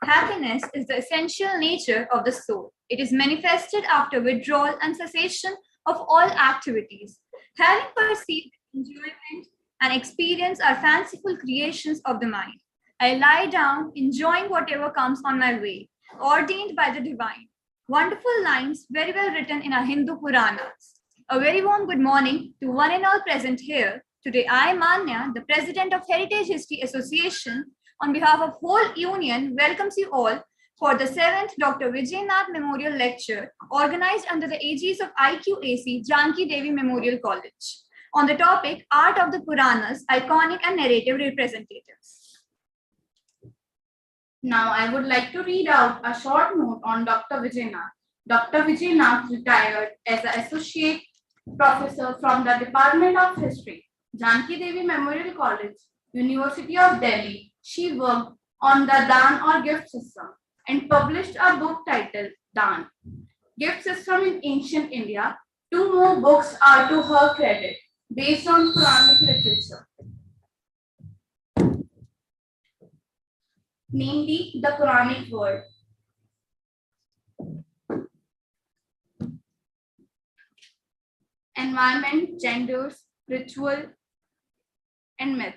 Happiness is the essential nature of the soul. It is manifested after withdrawal and cessation of all activities. Having perceived enjoyment and experience are fanciful creations of the mind. I lie down, enjoying whatever comes on my way, ordained by the divine. Wonderful lines, very well written in our Hindu Puranas. A very warm good morning to one and all present here. Today, I, Manya, the President of Heritage History Association, on behalf of whole union, welcomes you all for the 7th Dr. Vijaynath Memorial Lecture organized under the aegis of IQAC Janki Devi Memorial College on the topic Art of the Puranas, Iconic and Narrative Representatives. Now I would like to read out a short note on Dr. Vijaynath. Dr. Vijaynath retired as an associate professor from the Department of History, Janki Devi Memorial College, University of Delhi. She worked on the Dan or gift system and published a book titled Dan, Gift System in Ancient India. 2 more books are to her credit, based on Quranic literature, namely the Quranic word. Environment, genders, ritual, and myth.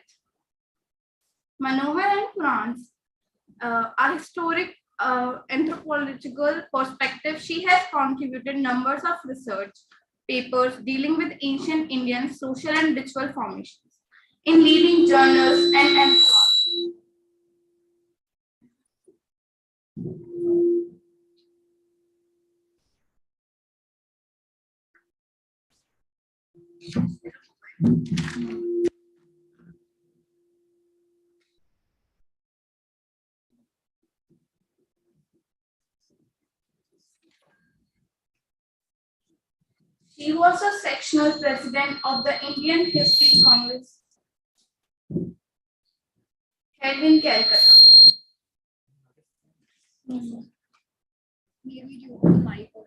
Manohar and Purans are historic anthropological perspective. She has contributed numbers of research papers dealing with ancient Indian social and ritual formations in leading journals and anthologies. She was a sectional president of the Indian History Congress held in Calcutta. Maybe you the mic off.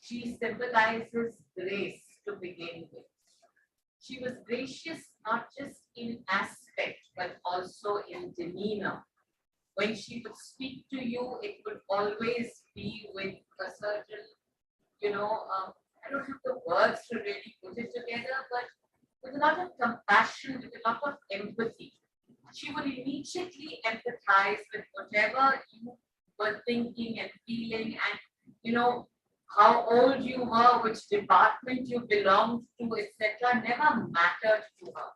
She symbolizes grace to begin with. She was gracious not just in aspect, but also in demeanor. When she would speak to you, it would always be with a certain, I don't have the words to really put it together, but with a lot of compassion, with a lot of empathy. She would immediately empathize with whatever you were thinking and feeling, and how old you were, which department you belonged to, etc. never mattered to her.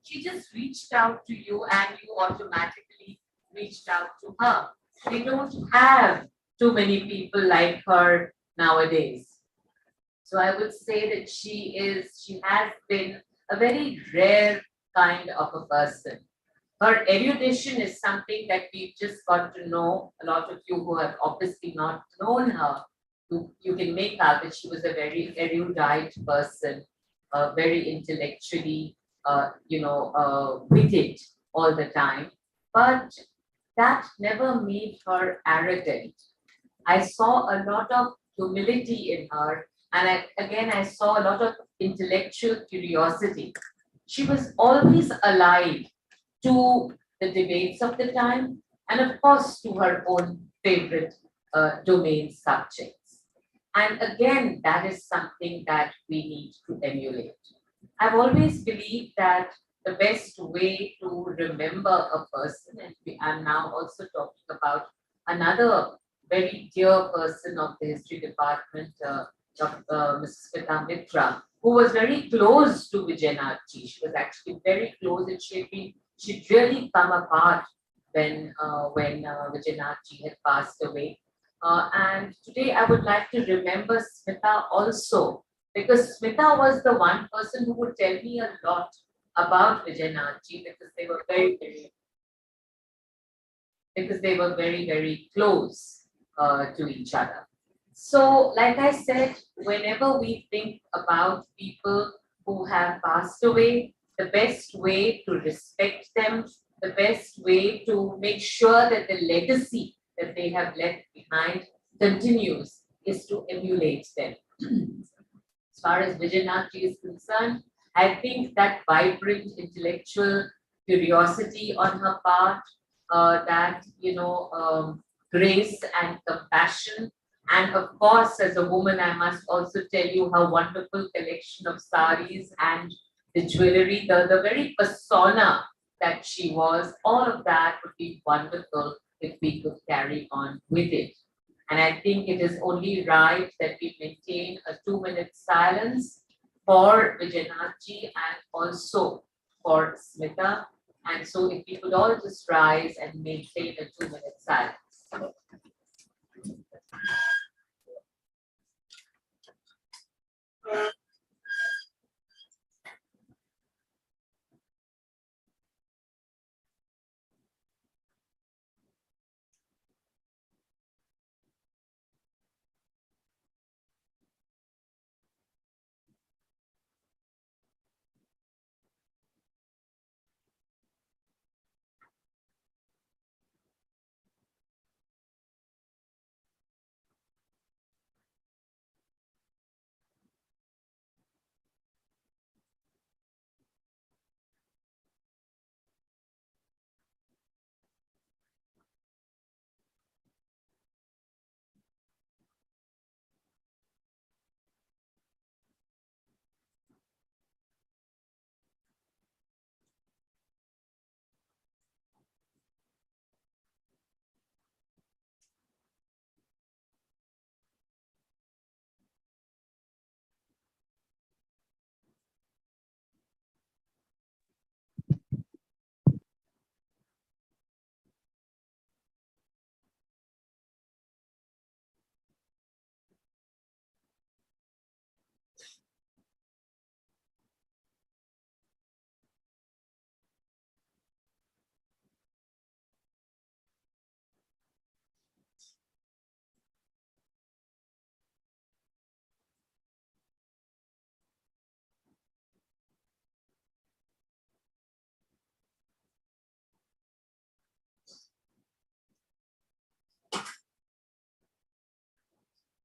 She just reached out to you and you automatically reached out to her. They don't have too many people like her nowadays. So I would say that she has been a very rare kind of a person. Her erudition is something that we've just got to know. A lot of you who have obviously not known her, you can make out that she was a very erudite person, very intellectually, witted all the time. But that never made her arrogant. I saw a lot of humility in her, and I saw a lot of intellectual curiosity. She was always alive to the debates of the time, and of course to her own favorite domain subjects. And again, that is something that we need to emulate. I've always believed that the best way to remember a person, and I'm now also talking about another very dear person of the history department, Mrs. Smita Mitra, who was very close to Vijaynath ji. She was actually very close, and she'd really come apart when Vijaynath ji had passed away. And today I would like to remember Smita also, because Smita was the one person who would tell me a lot about Vijaynath ji, because they were very, very close to each other. So, like I said, whenever we think about people who have passed away, the best way to respect them, the best way to make sure that the legacy that they have left behind continues is to emulate them. As far as Vijaynath ji is concerned, I think that vibrant intellectual curiosity on her part, that grace and compassion, and of course, as a woman, I must also tell you how wonderful collection of saris and the jewelry, the very persona that she was, all of that would be wonderful if we could carry on with it. And I think it is only right that we maintain a 2-minute silence for Vijaynath ji and also for Smita. And so if we could all just rise and maintain a 2-minute silence.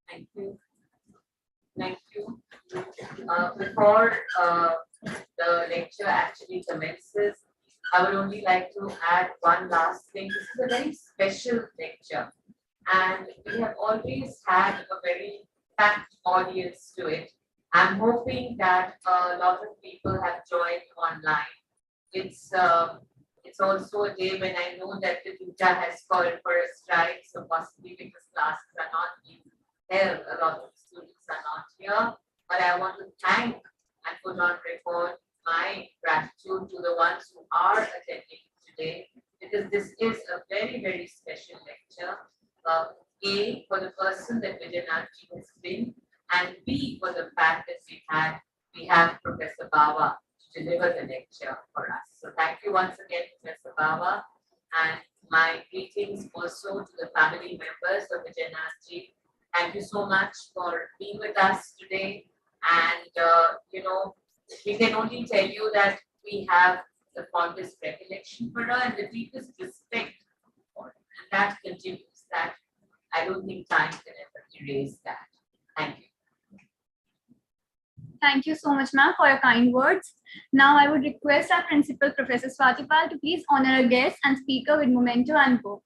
Thank you. Thank you. Before the lecture actually commences, I would only like to add one last thing. This is a very special lecture, and we have always had a very packed audience to it. I'm hoping that a lot of people have joined online. It's also a day when I know that the tutor has called for a strike, so possibly because classes are not being held, a lot of students are not here. But I want to thank and put on record my gratitude to the ones who are attending today, because this is a very, very special lecture. A, for the person that Vijaynath has been, and B, for the fact that we have Professor Bawa to deliver the lecture for us. So thank you once again, Professor Bawa, and my greetings also to the family members of Vijaynath ji. Thank you so much for being with us today. And we can only tell you that we have the fondest recollection for her and the deepest respect for her. And that continues. That I don't think time can ever erase that. Thank you. Thank you so much, ma'am, for your kind words. Now I would request our principal, Professor Swatipal, to please honor our guest and speaker with memento and book.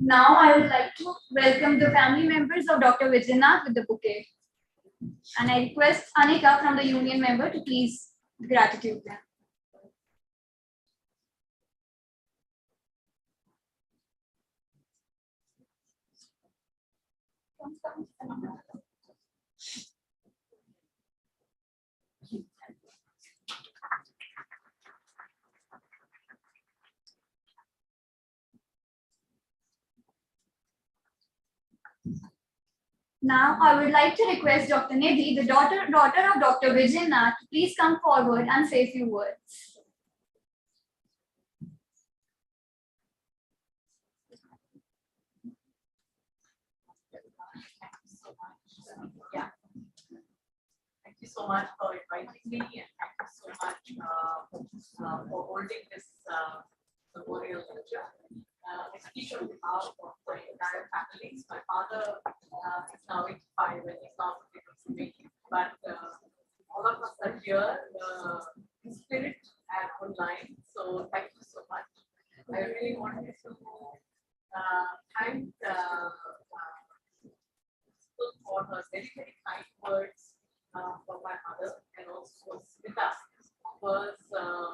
Now I would like to welcome the family members of Dr. Vijaynath with the bouquet. And I request Anika from the union member to please gratitude them. Now, I would like to request Dr. Nidhi, the daughter of Dr. Vijaynath, to please come forward and say a few words. Yeah. Thank you so much for inviting me, and thank you so much for holding this memorial lecture. I speak on behalf of my entire family. My father is now 85 and he's not able to make it, but all of us are here in spirit and online. So thank you so much. I really wanted to thank for her very, very kind words for my mother, and also Smita was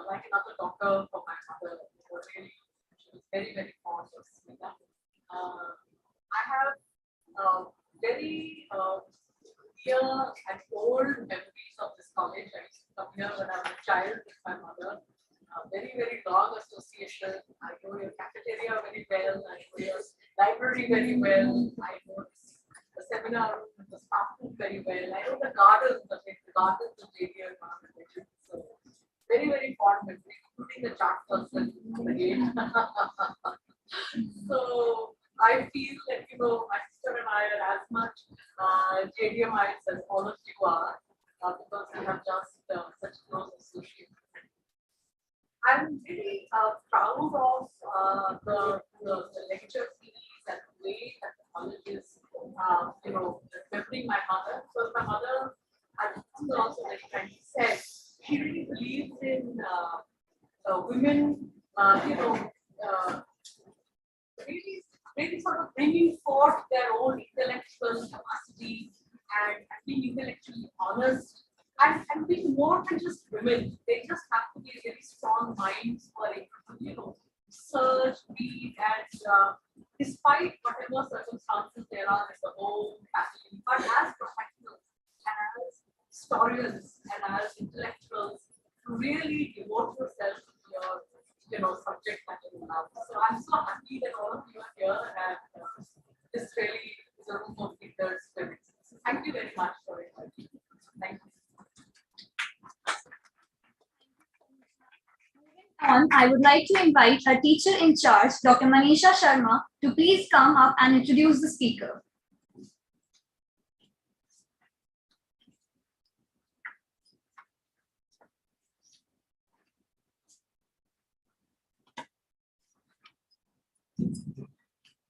like another doctor for my mother. Really, she was very, very fond of Smita. I have very dear and old memories of this college. I used to come here when I was a child with my mother. Very, very long association. I know your cafeteria very well. I know your library very well. I know the seminar room, the staff room very well. I know the gardens, the gardens of JD and so very, very fond memory, including the chart person again. So I feel that my sister and I are as much JDMites as all of you are, because we have just such close association. I'm really proud of the lecture series and the way that the college is, remembering my mother. So my mother, as also very kindly said, she really believes in women, really sort of bringing forth their own intellectual capacity and being intellectually honest. And being more than just women, they just have to be very strong minds for it, research, read, and despite whatever circumstances there are in the whole family, but as professionals, as historians, and as intellectuals, to really devote yourself to your, subject matter in life. So I'm so happy that all of you are here, and this really is a room of leaders. So thank you very much for inviting me. Thank you. I would like to invite our teacher in charge, Dr. Manisha Sharma, to please come up and introduce the speaker.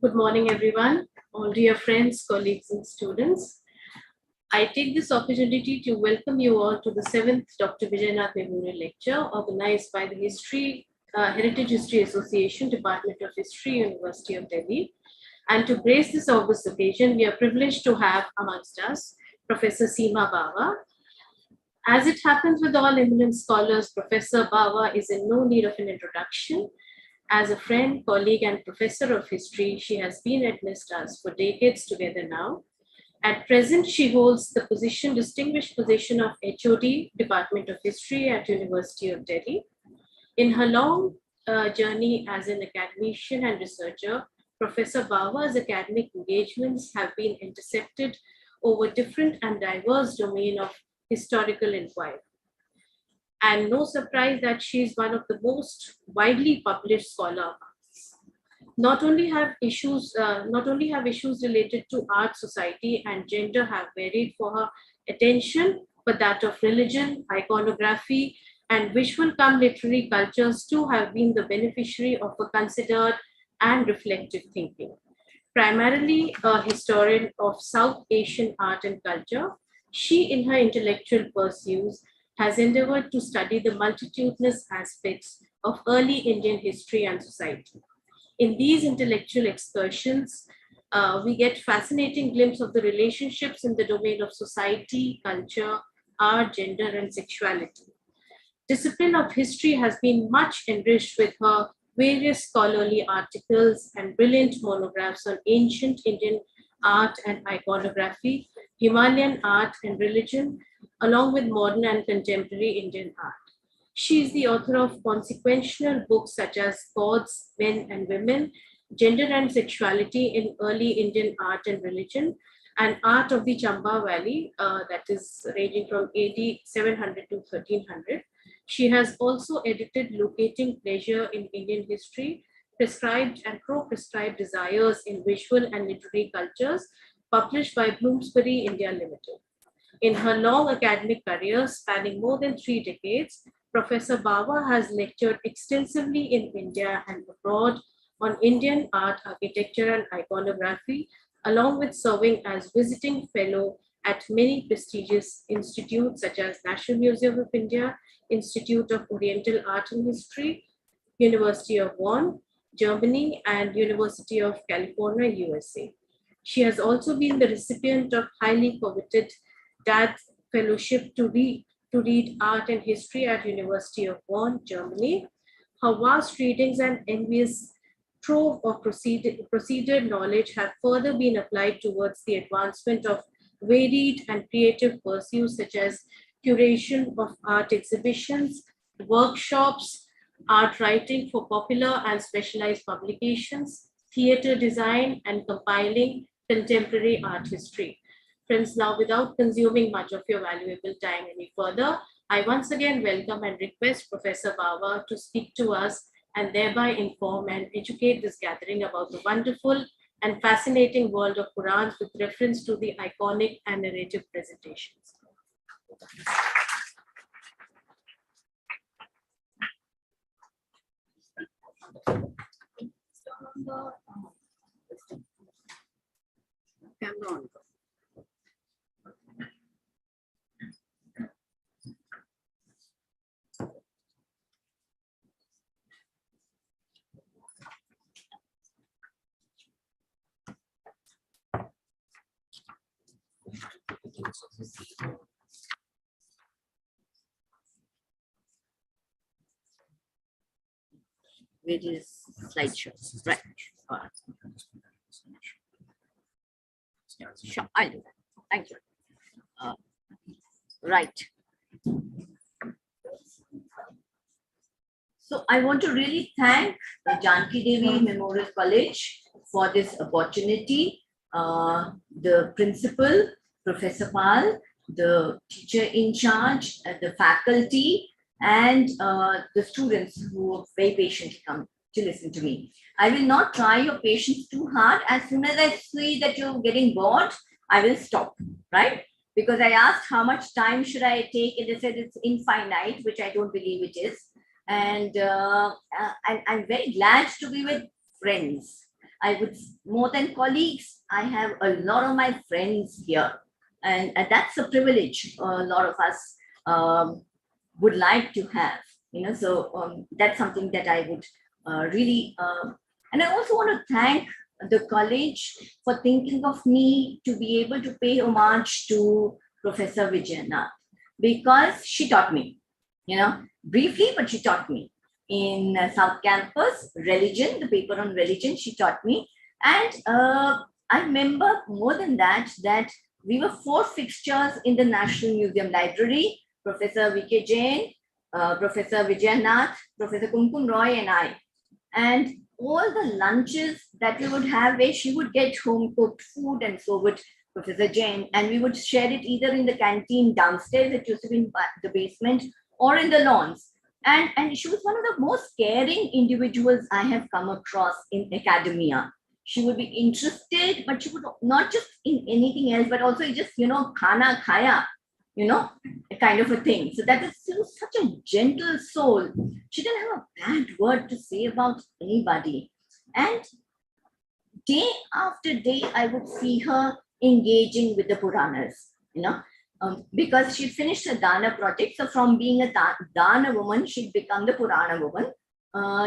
Good morning, everyone, all dear friends, colleagues, and students. I take this opportunity to welcome you all to the 7th Dr. Vijaynath Memorial Lecture organized by the Heritage History Association, Department of History, University of Delhi. And to grace this august occasion, we are privileged to have amongst us Professor Seema Bawa. As it happens with all eminent scholars, Professor Bawa is in no need of an introduction. As a friend, colleague, and professor of history, she has been at NISTAS for decades together now. At present, she holds the distinguished position of HOD, Department of History at University of Delhi. In her long journey as an academician and researcher, Professor Bawa's academic engagements have been intercepted over different and diverse domain of historical inquiry. And no surprise that she is one of the most widely published scholars. Not only have issues related to art, society, and gender have varied for her attention, but that of religion, iconography, and visual cum literary cultures too have been the beneficiary of a considered and reflective thinking. Primarily a historian of South Asian art and culture, she, in her intellectual pursuits, has endeavored to study the multitudinous aspects of early Indian history and society. In these intellectual excursions, we get fascinating glimpse of the relationships in the domain of society, culture, art, gender, and sexuality. Discipline of history has been much enriched with her various scholarly articles and brilliant monographs on ancient Indian art and iconography, Himalayan art and religion, along with modern and contemporary Indian art. She is the author of consequential books such as Gods, Men and Women, Gender and Sexuality in Early Indian Art and Religion, and Art of the Chamba Valley, that is ranging from AD 700 to 1300. She has also edited Locating Pleasure in Indian History, Prescribed and Pro-Prescribed Desires in Visual and Literary Cultures, published by Bloomsbury India Limited. In her long academic career spanning more than 3 decades, Professor Bawa has lectured extensively in India and abroad on Indian art, architecture, and iconography, along with serving as visiting fellow at many prestigious institutes such as National Museum of India, Institute of Oriental Art and History, University of Bonn, Germany, and University of California, USA. She has also been the recipient of highly coveted DAD Fellowship to read art and history at University of Bonn, Germany. Her vast readings and envious trove of procedure knowledge have further been applied towards the advancement of varied and creative pursuits such as curation of art exhibitions, workshops, art writing for popular and specialized publications, theater design, and compiling contemporary art history. Friends, now without consuming much of your valuable time any further, I once again welcome and request Professor Bawa to speak to us and thereby inform and educate this gathering about the wonderful and fascinating world of Qurans with reference to the iconic and narrative presentations. Camera on. Where is slideshow? Right. Sure, I'll do that. Thank you. Right. So I want to really thank the Janki Devi Memorial College for this opportunity. The principal, Professor Pal, the teacher in charge, the faculty, and the students who have very patiently come to listen to me. I will not try your patience too hard. As soon as I see that you're getting bored, I will stop, right? Because I asked how much time should I take, and they said it's infinite, which I don't believe it is. And I'm very glad to be with friends. I would, more than colleagues, I have a lot of my friends here. And that's a privilege a lot of us would like to have, so that's something that I would really, and I also want to thank the college for thinking of me to be able to pay homage to Professor Vijaynath, because she taught me, briefly, but she taught me. In South Campus, religion, the paper on religion, she taught me. And I remember more than that, that we were 4 fixtures in the National Museum Library, Professor V.K. Jain, Professor Vijaynath, Professor Kumkum Roy, and I. And all the lunches that we would have, where she would get home cooked food, and so would Professor Jain, and we would share it either in the canteen downstairs, it used to be in the basement, or in the lawns. And she was one of the most caring individuals I have come across in academia. She would be interested, but she would not just in anything else, but also just, khana khaya, kind of a thing. So that is, she was such a gentle soul. She didn't have a bad word to say about anybody. And day after day, I would see her engaging with the Puranas, because she finished her Dana project. So from being a Dana woman, she'd become the Purana woman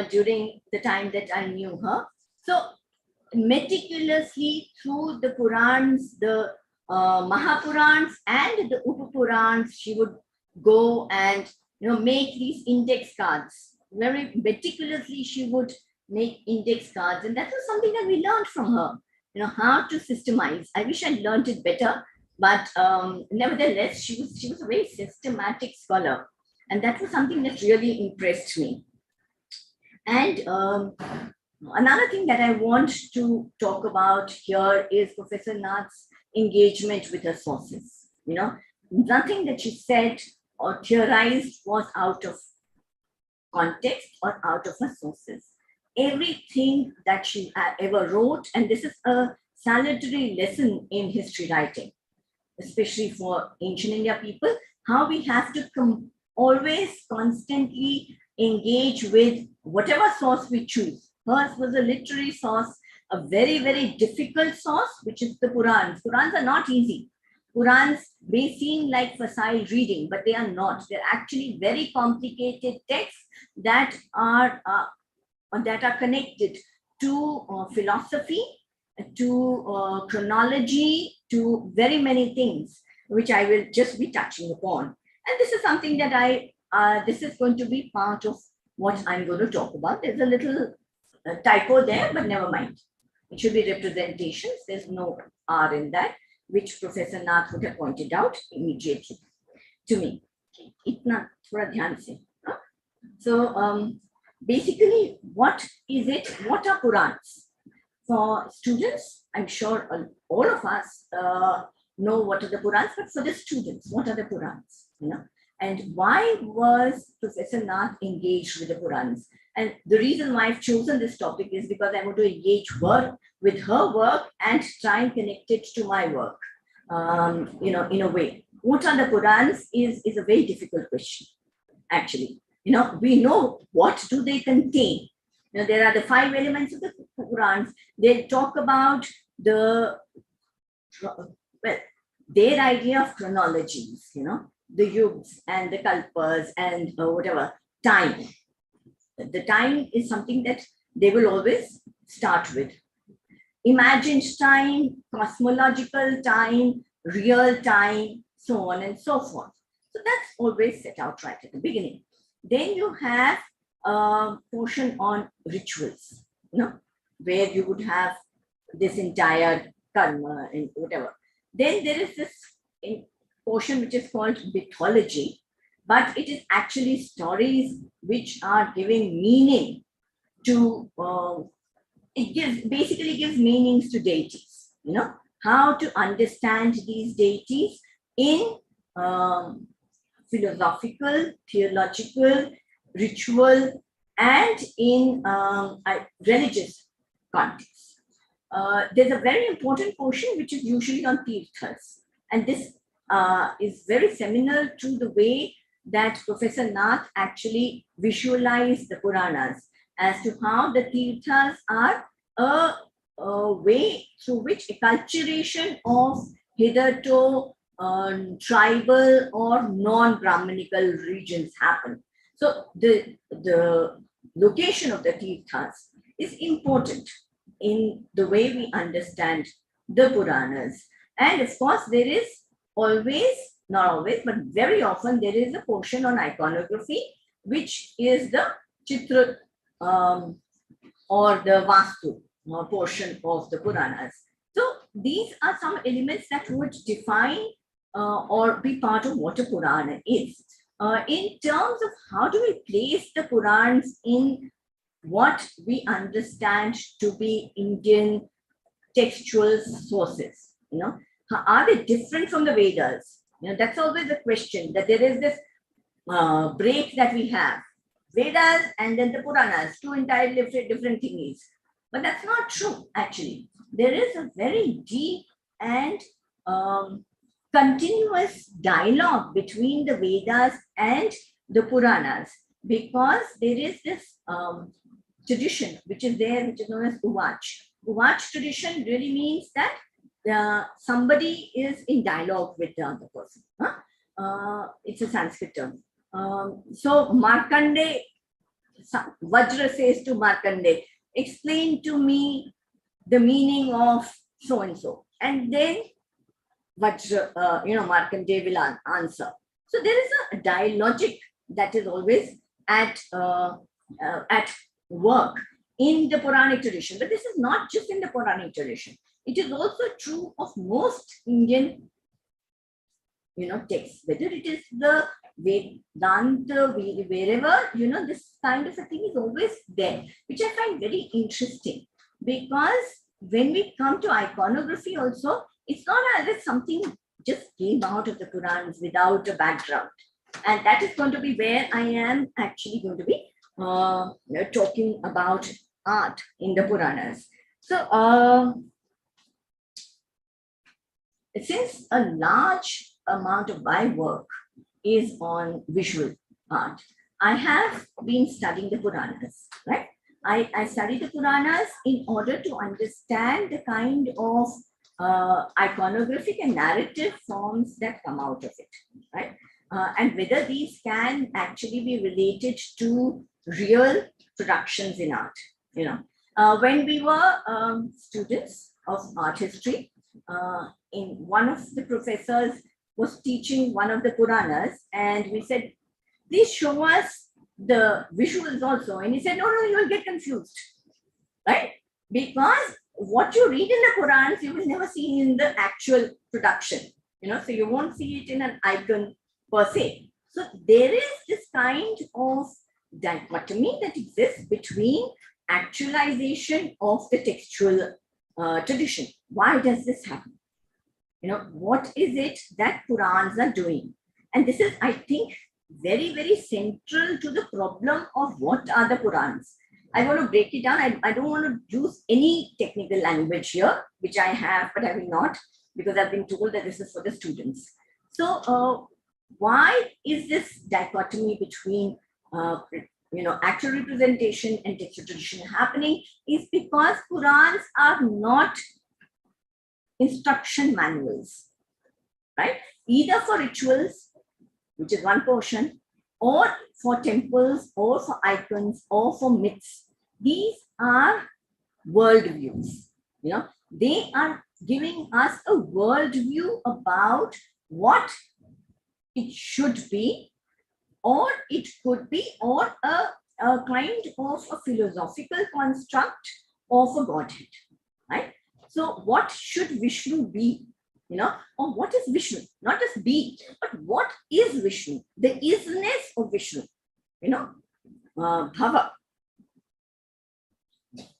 during the time that I knew her. So meticulously through the Purans, the Mahapurans and the Upapurans, she would go and make these index cards. Very meticulously, she would make index cards, and that was something that we learned from her. How to systemize. I wish I'd learned it better, but nevertheless, she was a very systematic scholar, and that was something that really impressed me. And another thing that I want to talk about here is Professor Nath's engagement with her sources. Nothing that she said or theorized was out of context or out of her sources. Everything that she ever wrote, and this is a salutary lesson in history writing, especially for ancient India people, how we have to always constantly engage with whatever source we choose. Hers was a literary source, a very, very difficult source, which is the Purans. Purans are not easy. Purans may seem like facile reading, but they are not. They're actually very complicated texts that are connected to philosophy, to chronology, to very many things, which I will just be touching upon. And this is something that this is going to be part of what I'm going to talk about. There's a little typo there, but never mind. It should be representations. There's no R in that, which Professor Nath would have pointed out immediately to me. Itna thoda dhyan se. So basically, what is it? What are Purans? For students, I'm sure all of us know what are the Purans, but for the students, what are the Purans? And why was Professor Nath engaged with the Purans? And the reason why I've chosen this topic is because I want to engage with her work and try and connect it to my work, in a way. What are the Purans is a very difficult question, actually. We know what do they contain. There are the 5 elements of the Purans. They talk about their idea of chronologies, the yugs and the kalpas and whatever, time. The time is something that they will always start with. Imagined time, cosmological time, real time, so on and so forth. So that's always set out right at the beginning. Then you have a portion on rituals, where you would have this entire karma and whatever. Then there is this portion which is called mythology, but it is actually stories which are giving meaning to, basically gives meanings to deities, how to understand these deities in philosophical, theological, ritual, and in religious context. There's a very important portion which is usually on tirthas, and this is very seminal to the way that Professor Nath actually visualized the Puranas as to how the tirthas are a way through which acculturation of hitherto tribal or non-Brahmanical regions happen. So the location of the tirthas is important in the way we understand the Puranas. And of course, there is always, not always, but very often there is a portion on iconography, which is the Chitra or the Vastu portion of the Puranas. So these are some elements that would define or be part of what a Purana is. In terms of how do we place the Purans in what we understand to be Indian textual sources, are they different from the Vedas? That's always the question, that there is this break that we have. Vedas and then the Puranas, two entirely different thingies. But that's not true, actually. There is a very deep and continuous dialogue between the Vedas and the Puranas, because there is this tradition which is there, which is known as Uvach. Uvach tradition really means that somebody is in dialogue with the other person. It's a Sanskrit term. So Markande, Vajra says to Markande, explain to me the meaning of so and so, and then Vajra, Markande will answer. So there is a dialogic that is always at work in the Puranic tradition, but this is not just in the Puranic tradition. It is also true of most Indian, texts, whether it is the Vedanta, wherever, this kind of a thing is always there, which I find very interesting, because when we come to iconography also, it's not as if something just came out of the Purans without a background. And that is going to be where I am actually going to be talking about art in the Puranas. So, since a large amount of my work is on visual art, I have been studying the Puranas, right? I study the Puranas in order to understand the kind of iconographic and narrative forms that come out of it, right? And whether these can actually be related to real productions in art. When we were students of art history, in one of the professors was teaching one of the Puranas, and we said, please show us the visuals also. And he said, no, you will get confused, right? Because what you read in the Purans, you will never see in the actual production, so you won't see it in an icon per se. So there is this kind of dichotomy that exists between actualization of the textual tradition. Why does this happen? What is it that Purans are doing? And this is, I think, very, very central to the problem of what are the Purans. I want to break it down. I don't want to use any technical language here, which I have, but I will not, because I've been told that this is for the students. So why is this dichotomy between actual representation and textual tradition happening? Is because Purans are not instruction manuals, right? Either for rituals, which is one portion, or for temples, or for icons, or for myths. These are worldviews. They are giving us a worldview about what it should be, or it could be, or a kind of a philosophical construct of a godhead, right? So what should Vishnu be? or what is Vishnu? Not just be, but what is Vishnu? The isness of Vishnu, Bhava.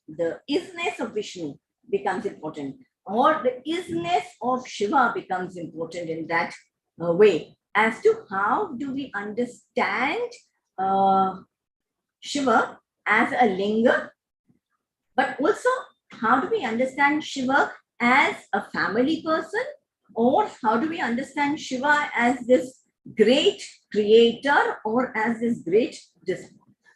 The isness of Vishnu becomes important, or the isness of Shiva becomes important in that way, as to how do we understand Shiva as a linga, but also how do we understand Shiva as a family person, or how do we understand Shiva as this great creator or as this great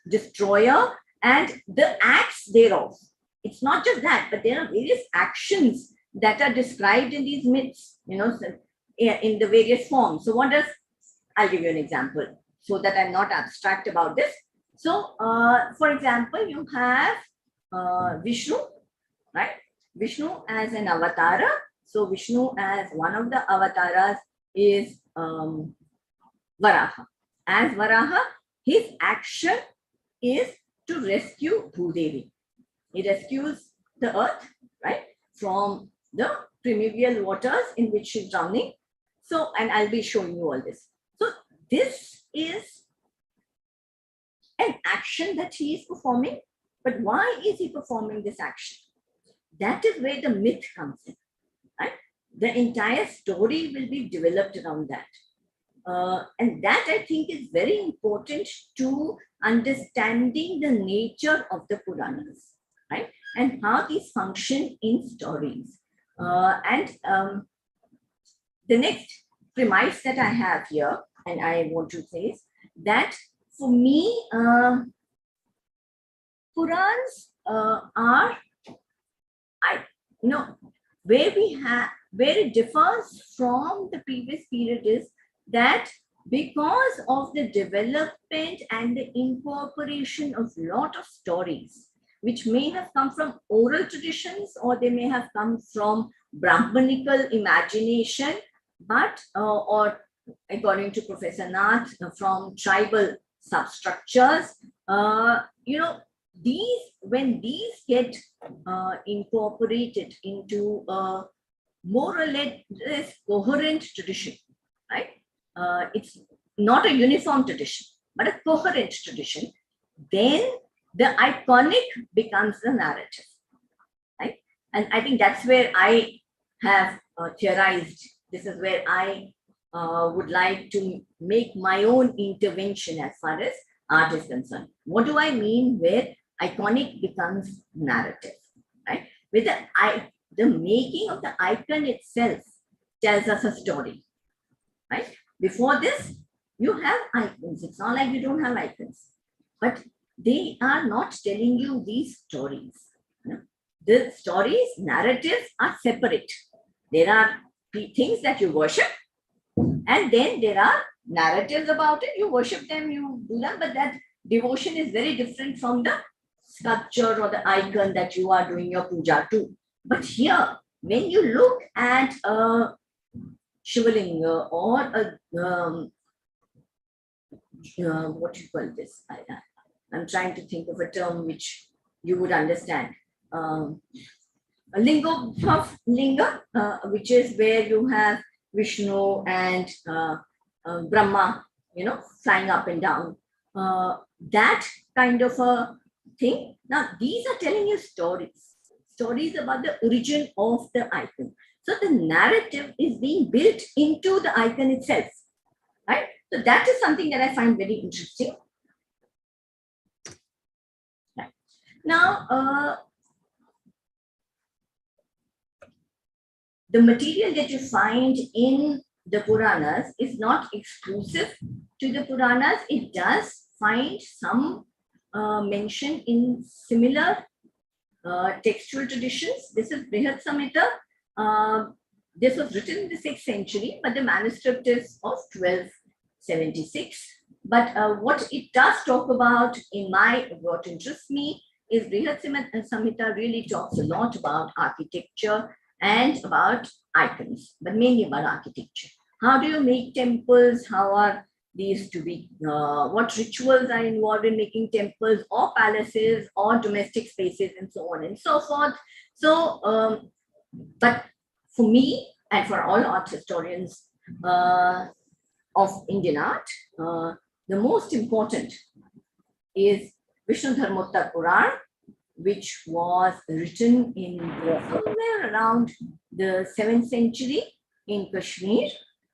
destroyer and the acts thereof. It's not just that, but there are various actions that are described in these myths, in the various forms. So I'll give you an example so that I'm not abstract about this. So, for example, you have Vishnu, right? Vishnu as an avatara. So Vishnu as one of the avatars is Varaha. As Varaha, his action is to rescue Bhudevi. He rescues the earth, right, from the primeval waters in which she's drowning. So, and I'll be showing you all this. So this is an action that he is performing. But why is he performing this action? That is where the myth comes in, right? The entire story will be developed around that. And that I think is very important to understanding the nature of the Puranas, right? And how these function in stories. The next premise that I have here, and I want to say is that for me, Purans are, where it differs from the previous period is that because of the development and the incorporation of lot of stories, which may have come from oral traditions or they may have come from Brahmanical imagination, but or according to Professor Nath, from tribal substructures, when these get incorporated into a more or less coherent tradition, right? It's not a uniform tradition, but a coherent tradition, then the iconic becomes the narrative, right? And I think that's where I have theorized. This is where I would like to make my own intervention as far as art is concerned. What do I mean where iconic becomes narrative, right? With the making of the icon itself tells us a story, right? Before this, you have icons. It's not like you don't have icons, but they are not telling you these stories. The stories, narratives are separate. There are things that you worship, and then there are narratives about it. You worship them, you do them, but that devotion is very different from the sculpture or the icon that you are doing your puja to. But here, when you look at a Shivalinga or a what do you call this? I'm trying to think of a term which you would understand. A linga, which is where you have Vishnu and Brahma, flying up and down. That kind of a thing. Now, these are telling you stories about the origin of the icon. So the narrative is being built into the icon itself, right? So that is something that I find very interesting. Right. Now, the material that you find in the Puranas is not exclusive to the Puranas. It does find some mention in similar textual traditions. This is Brihat Samhita. This was written in the 6th century, but the manuscript is of 1276. But what it does talk about, what interests me, is Brihat Samhita really talks a lot about architecture and about icons, but mainly about architecture. How do you make temples? How are these to be, what rituals are involved in making temples or palaces or domestic spaces and so on and so forth. So, but for me, and for all art historians of Indian art, the most important is Vishnu Dharmottara Puran, which was written in somewhere around the 7th century in Kashmir.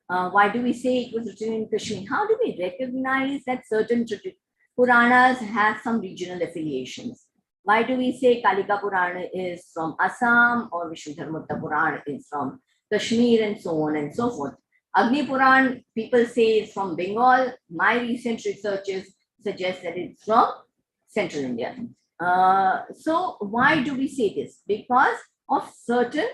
Why do we say it was written in Kashmir? How do we recognize that certain Puranas have some regional affiliations? Why do we say Kalika Purana is from Assam or Vishnu Dharmottara Purana is from Kashmir and so on and so forth? Agni Puran, people say it's from Bengal. My recent researches suggest that it's from Central India. So why do we say this? Because of certain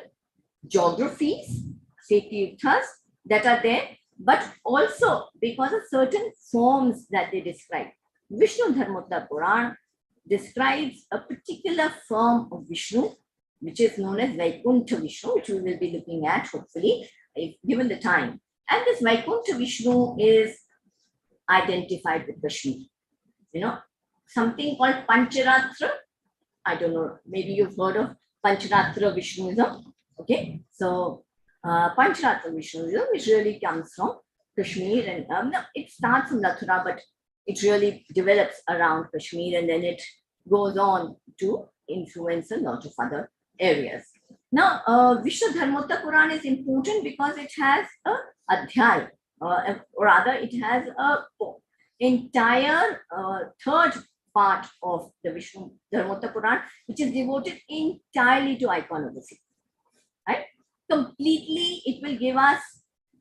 geographies, Setirthas that are there, but also because of certain forms that they describe. Vishnu Dharmottara Puran describes a particular form of Vishnu, which is known as Vaikuntha Vishnu, which we will be looking at hopefully, if given the time. And this Vaikuntha Vishnu is identified with Kashmir. You know, something called Pancharatra. I don't know, maybe you've heard of Pancharatra Vishnuism. Okay, so Pancharatra Vishnuism, which really comes from Kashmir, and no, it starts from Mathura, but it really develops around Kashmir, and then it goes on to influence a lot of other areas. Now, Vishnu Dharmottara Puran is important because it has a adhyay, or rather, it has a entire third part of the Vishnu Dharmottara Puran, which is devoted entirely to iconography. Right? Completely, it will give us,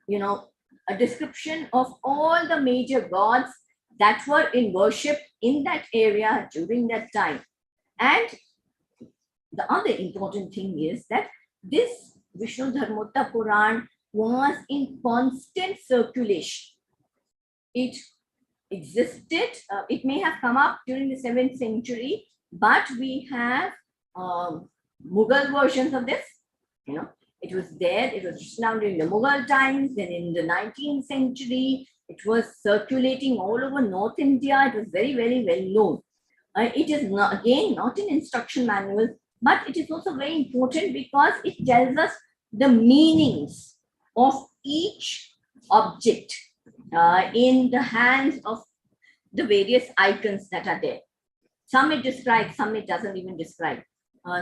you know, a description of all the major gods that were in worship in that area during that time. And the other important thing is that this Vishnu Dharmottara Puran was in constant circulation. It existed, it may have come up during the 7th century, but we have Mughal versions of this. You know, it was there, it was written down during the Mughal times, then in the 19th century, it was circulating all over North India. It was very, very well known. It is not, again, not an instruction manual, but it is also very important because it tells us the meanings of each object in the hands of the various icons that are there. Some it describes, some it doesn't even describe.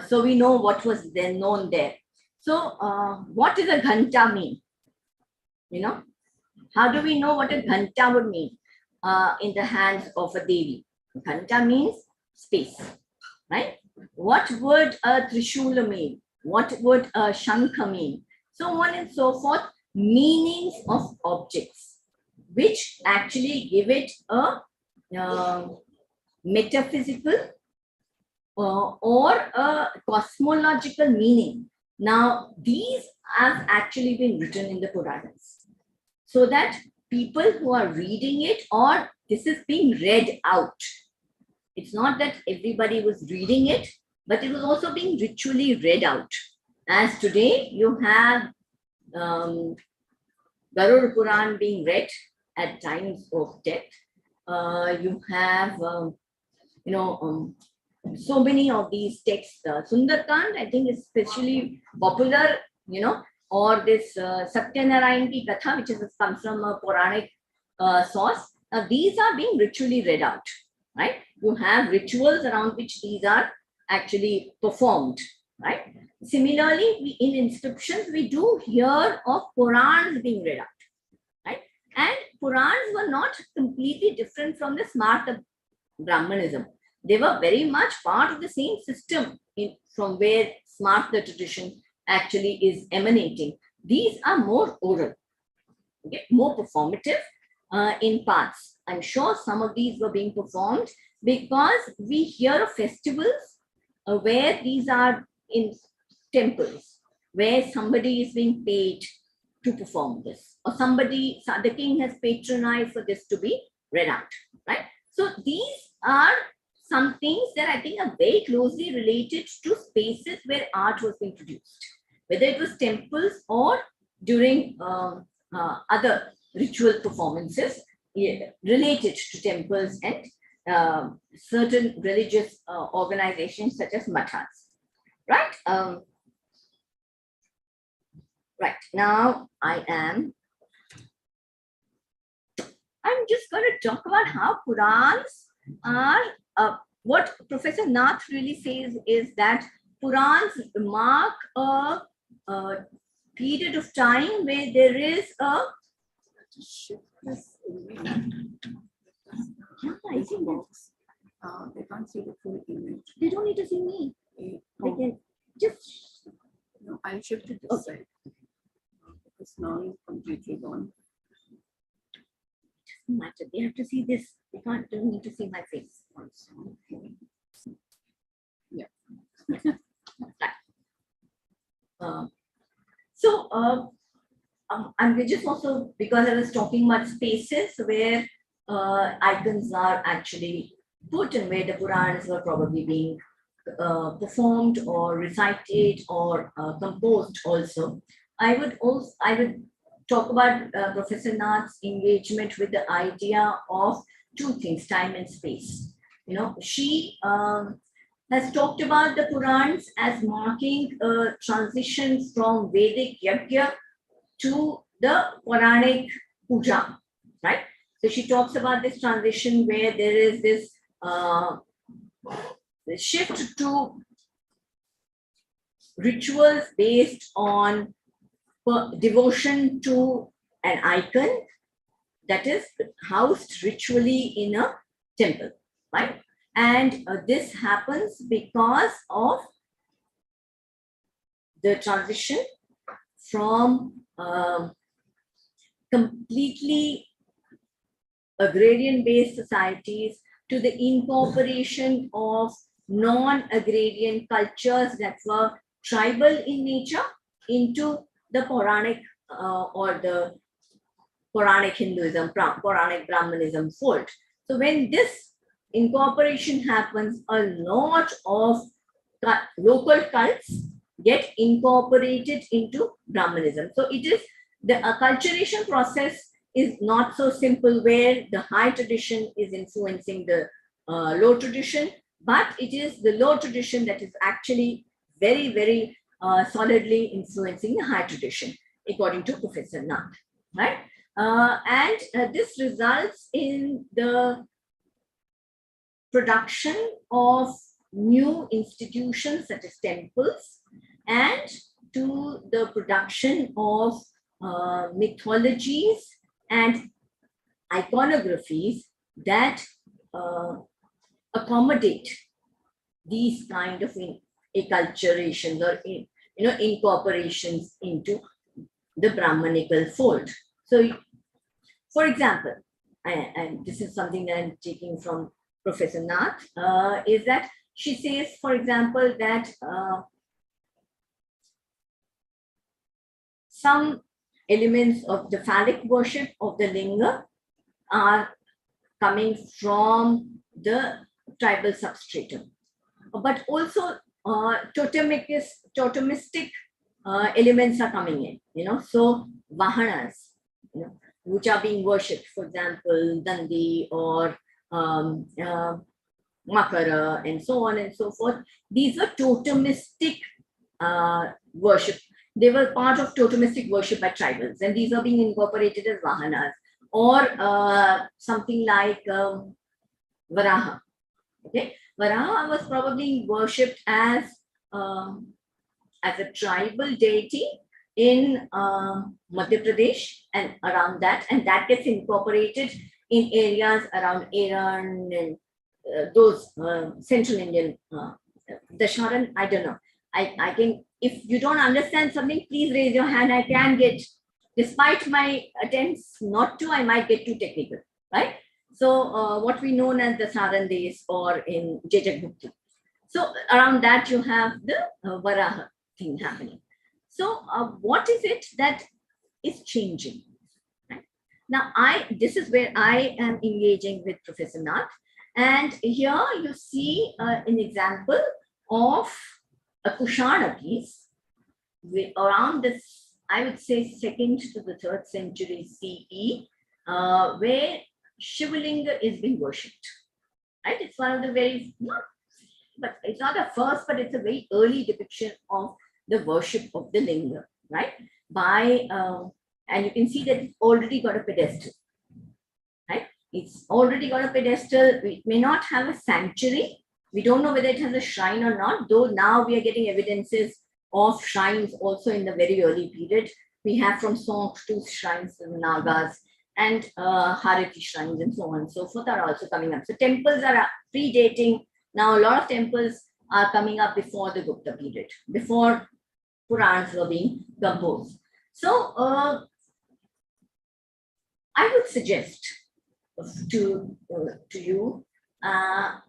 So we know what was then known there. So what does a ghanta mean? You know, how do we know what a ghanta would mean in the hands of a Devi? Ghanta means space, right? What would a Trishula mean? What would a Shankha mean? So on and so forth, meanings of objects, which actually give it a metaphysical or a cosmological meaning. Now, these have actually been written in the Puranas so that people who are reading it, or this is being read out. It's not that everybody was reading it, but it was also being ritually read out. As today, you have Garud Puran being read at times of death. You have, so many of these texts. Sundarkand, I think, is especially popular, or this Satyanarayan Ki Katha, which comes from a Puranic source. These are being ritually read out, right? You have rituals around which these are actually performed, right? Similarly, in inscriptions, we do hear of Purans being read out, right? And Purans were not completely different from the Smarta Brahmanism. They were very much part of the same system from where Smarta tradition actually is emanating. These are more oral, okay, more performative in parts. I'm sure some of these were being performed because we hear of festivals where these are in temples, where somebody is being paid to perform this, or the king has patronized for this to be read out, right? So these are some things that I think are very closely related to spaces where art was being produced, whether it was temples or during other ritual performances related to temples and certain religious organizations such as mathas, right? Right, now I'm just going to talk about how Purans are, what Professor Nath really says is that Purans mark a period of time where there is a, I think that's, They can't see the full image. they don't need to see me. They Oh, can just, no, I'll shift it this Okay. side. It's now completely gone. doesn't matter. They have to see this. They don't need to see my face. Also. Yeah. Right. So I'm just also, because I was talking about spaces where icons are actually put and where the Purans were probably being performed or recited or composed also. I would talk about Professor Nath's engagement with the idea of two things, time and space. You know, she has talked about the Purans as marking a transition from Vedic Yajna to the Puranic Puja, right? So she talks about this transition where there is this shift to rituals based on devotion to an icon that is housed ritually in a temple, right? And this happens because of the transition from completely agrarian-based societies to the incorporation of non-agrarian cultures that were tribal in nature into the Puranic or the Puranic Hinduism, Puranic Brahmanism fold. So when this incorporation happens, a lot of local cults get incorporated into Brahmanism. So it is the acculturation process is not so simple where the high tradition is influencing the low tradition, but it is the low tradition that is actually very, very solidly influencing the high tradition, according to Professor Nath, right? This results in the production of new institutions such as temples and to the production of mythologies and iconographies that accommodate these kind of acculturations or incorporations into the Brahmanical fold. So, for example, and this is something that I'm taking from Professor Nath, is that she says, for example, that some elements of the phallic worship of the linga are coming from the tribal substratum, but also totemistic elements are coming in, so vahanas, which are being worshipped, for example, Dandi or Makara and so on and so forth. These were totemistic worship. They were part of totemistic worship by tribals, and these are being incorporated as vahanas, or something like Varaha. Okay, Varaha was probably worshipped as a tribal deity in Madhya Pradesh and around that, and that gets incorporated in areas around Iran and those Central Indian Dasharan. I don't know. I can, if you don't understand something, please raise your hand. I can get, despite my attempts not to, I might get too technical, right? So what we know as the Sarandis or in Jejagupti. So around that you have the Varaha thing happening. So what is it that is changing? Right? Now this is where I am engaging with Professor Nath, and here you see an example of a Kushana piece around this, I would say, 2nd to the 3rd century CE, where Shivalinga is being worshipped. Right? It's one of the very, but it's not the first, but it's a very early depiction of the worship of the linga, right? by, and you can see that it's already got a pedestal, right? It's already got a pedestal. It may not have a sanctuary. We don't know whether it has a shrine or not, though now we are getting evidences of shrines also in the very early period. We have from Song to shrines to the Nagas and Harati shrines and so on and so forth are also coming up. So temples are predating. Now a lot of temples are coming up before the Gupta period, before Purans were being composed. So I would suggest to you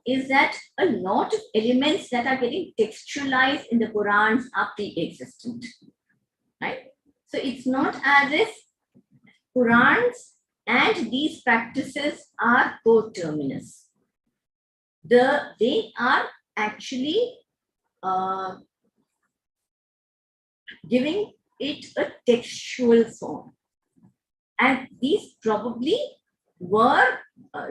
is that a lot of elements that are getting textualized in the Purans are pre-existent, right? So it's not as if Purans and these practices are coterminous. They are actually giving it a textual form. And these probably were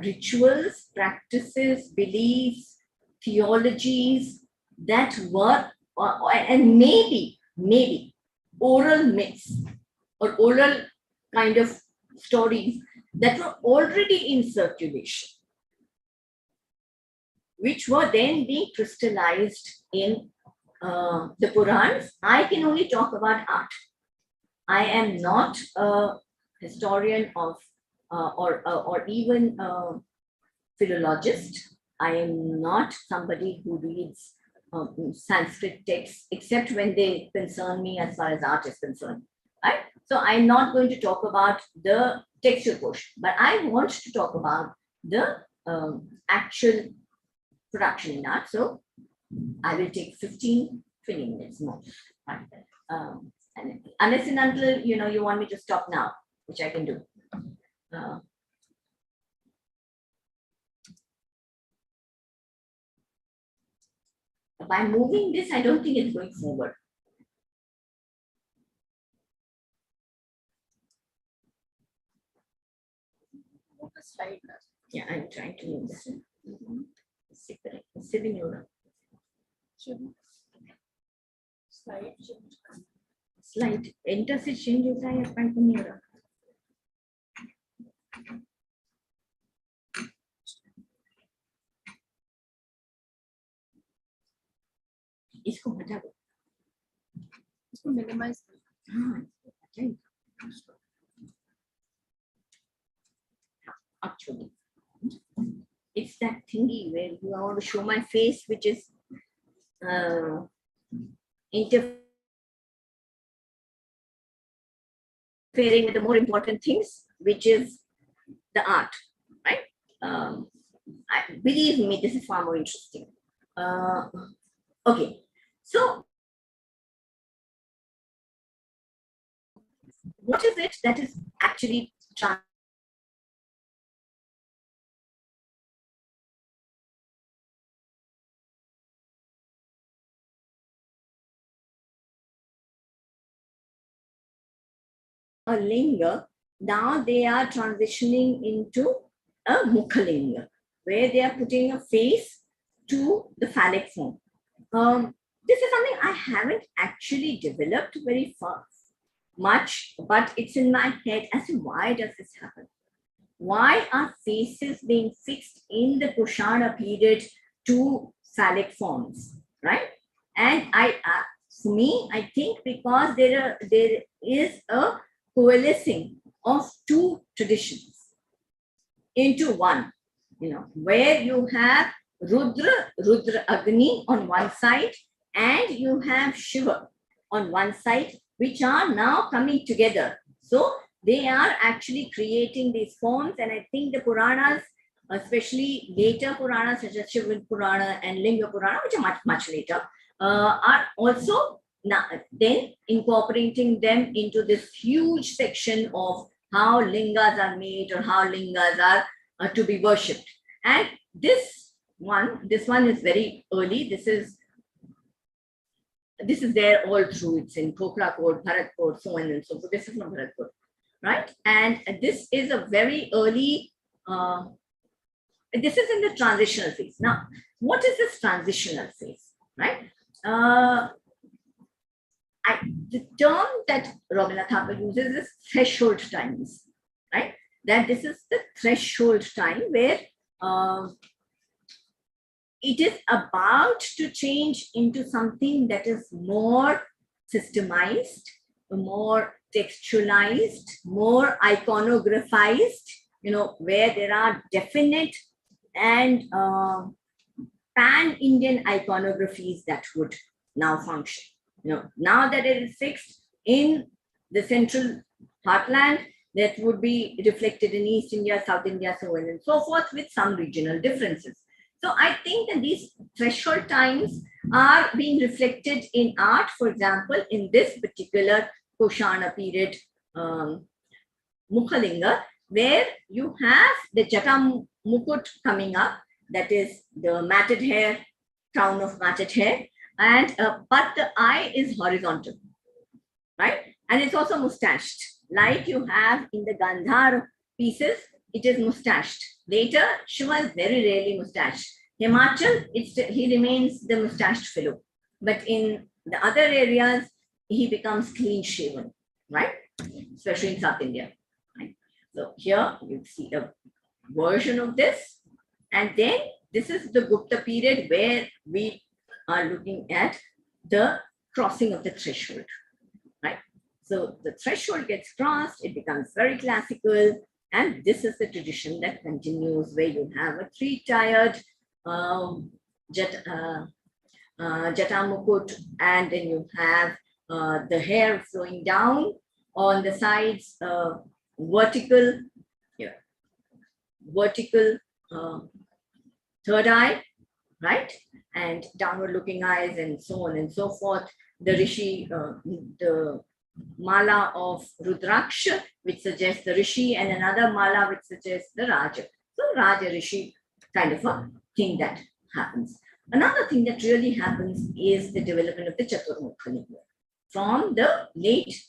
rituals, practices, beliefs, theologies that were, and maybe oral myths or oral kind of stories that were already in circulation, which were then being crystallized in the Purans. I can only talk about art. I am not a historian of or even a philologist. I am not somebody who reads Sanskrit texts, except when they concern me as far as art is concerned. Right? So I'm not going to talk about the textual portion, but I want to talk about the actual production in art. So I will take 15, 20 minutes more. Right? And unless and until you want me to stop now, which I can do. By moving this, I don't think it's going forward. Yeah, I'm trying to move this. Sitting over. Slide. Enter से change होता है अपन को नहीं हो रहा. इसको हटा दो. इसको minimize करो. हाँ, okay. Actually, it's that thingy where you want to show my face, which is interfering with the more important things, which is the art, right? Believe me, this is far more interesting. Okay, so what is it that is actually a linga? Now they are transitioning into a mukhalinga, where they are putting a face to the phallic form. This is something I haven't actually developed very much, but it's in my head as to why does this happen? Why are faces being fixed in the Kushana period to phallic forms, right? And for me, I think because there is a coalescing of two traditions into one, where you have Rudra Agni on one side, and you have Shiva on one side, which are now coming together. So they are actually creating these forms, and I think the Puranas, especially later Puranas such as Shiva Purana and Linga Purana, which are much later, are also now then incorporating them into this huge section of how lingas are made or how lingas are to be worshipped. And this one is very early. This is there all through. It's in Pokhara Code, Bharat Code, so on and so forth. This is from Bharat Code, right? And this is a very early, this is in the transitional phase. Now, what is this transitional phase, right? the term that Rabindranath Tagore uses is threshold times, right? That this is the threshold time where it is about to change into something that is more systemized, more textualized, more iconographized, where there are definite and pan-Indian iconographies that would now function. Now that it is fixed in the central heartland, that would be reflected in East India, South India, so on and so forth, with some regional differences. So I think that these threshold times are being reflected in art. For example, in this particular Kushana period Mukhalinga, where you have the Jata Mukut coming up, that is the matted hair, crown of matted hair, and but the eye is horizontal, right? And it's also mustached, like you have in the Gandhar pieces. It is mustached. Later, Shiva is very rarely mustached. Himachal, he remains the mustached fellow. But in the other areas, he becomes clean shaven, right? Especially in South India. Right? So here you see a version of this. And then this is the Gupta period where we are looking at the crossing of the threshold, right? So the threshold gets crossed, it becomes very classical. And this is the tradition that continues, where you have a three-tiered Jata Mukut, and then you have the hair flowing down on the sides, vertical third eye, right? And downward looking eyes, and so on and so forth. The Rishi, the mala of Rudraksha, which suggests the Rishi, and another mala which suggests the Raja. So Raja Rishi kind of a thing that happens. Another thing that really happens is the development of the Chaturmukha Linga. From the late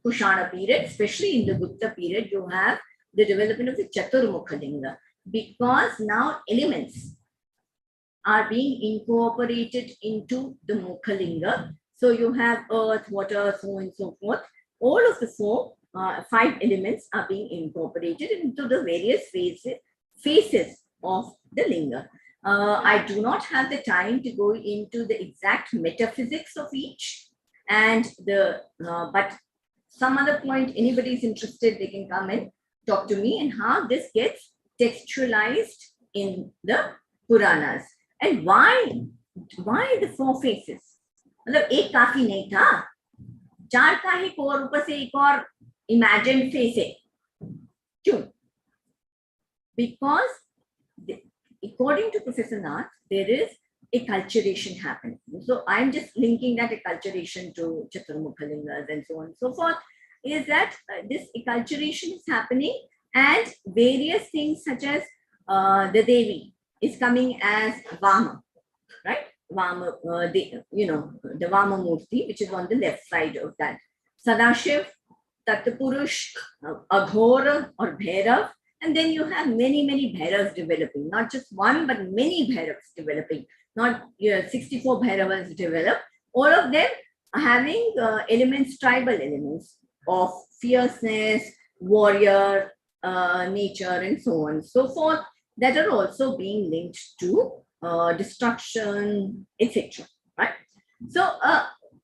Kushana period, especially in the Gupta period, you have the development of the Chaturmukha Linga, because now elements are being incorporated into the Mukha Linga. So you have earth, water, so on and so forth. All of the five elements are being incorporated into the various faces of the linga. I do not have the time to go into the exact metaphysics of each, and but some other point, anybody is interested, they can come and talk to me, and how this gets textualized in the Puranas. And why the four faces? मतलब एक काफी नहीं था, चार का एक और ऊपर से एक और imagined face है. क्यों? Because according to Professor Nath, there is a culturation happening. So I'm just linking that acculturation to Chaturmukha Lingas and so on and so forth, is that this acculturation is happening, and various things such as the Devi is coming as Vama, right? Vama, the Vama Murti, which is on the left side of that. Sadashiv, Tattapurush, Aghora or Bhairav, and then you have many Bhairavs developing, not just one, but many Bhairavs developing, not 64 Bhairavas develop, all of them are having elements, tribal elements of fierceness, warrior, nature, and so on and so forth, that are also being linked to destruction, etc. Right? So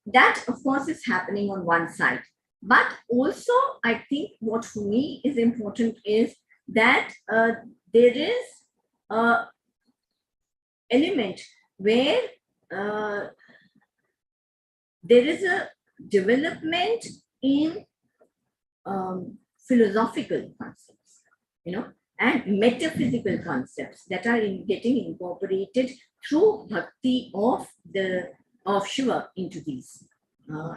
that, of course, is happening on one side. But also, I think what for me is important is that there is an element where there is a development in philosophical concepts, and metaphysical concepts that are getting incorporated through bhakti of Shiva into these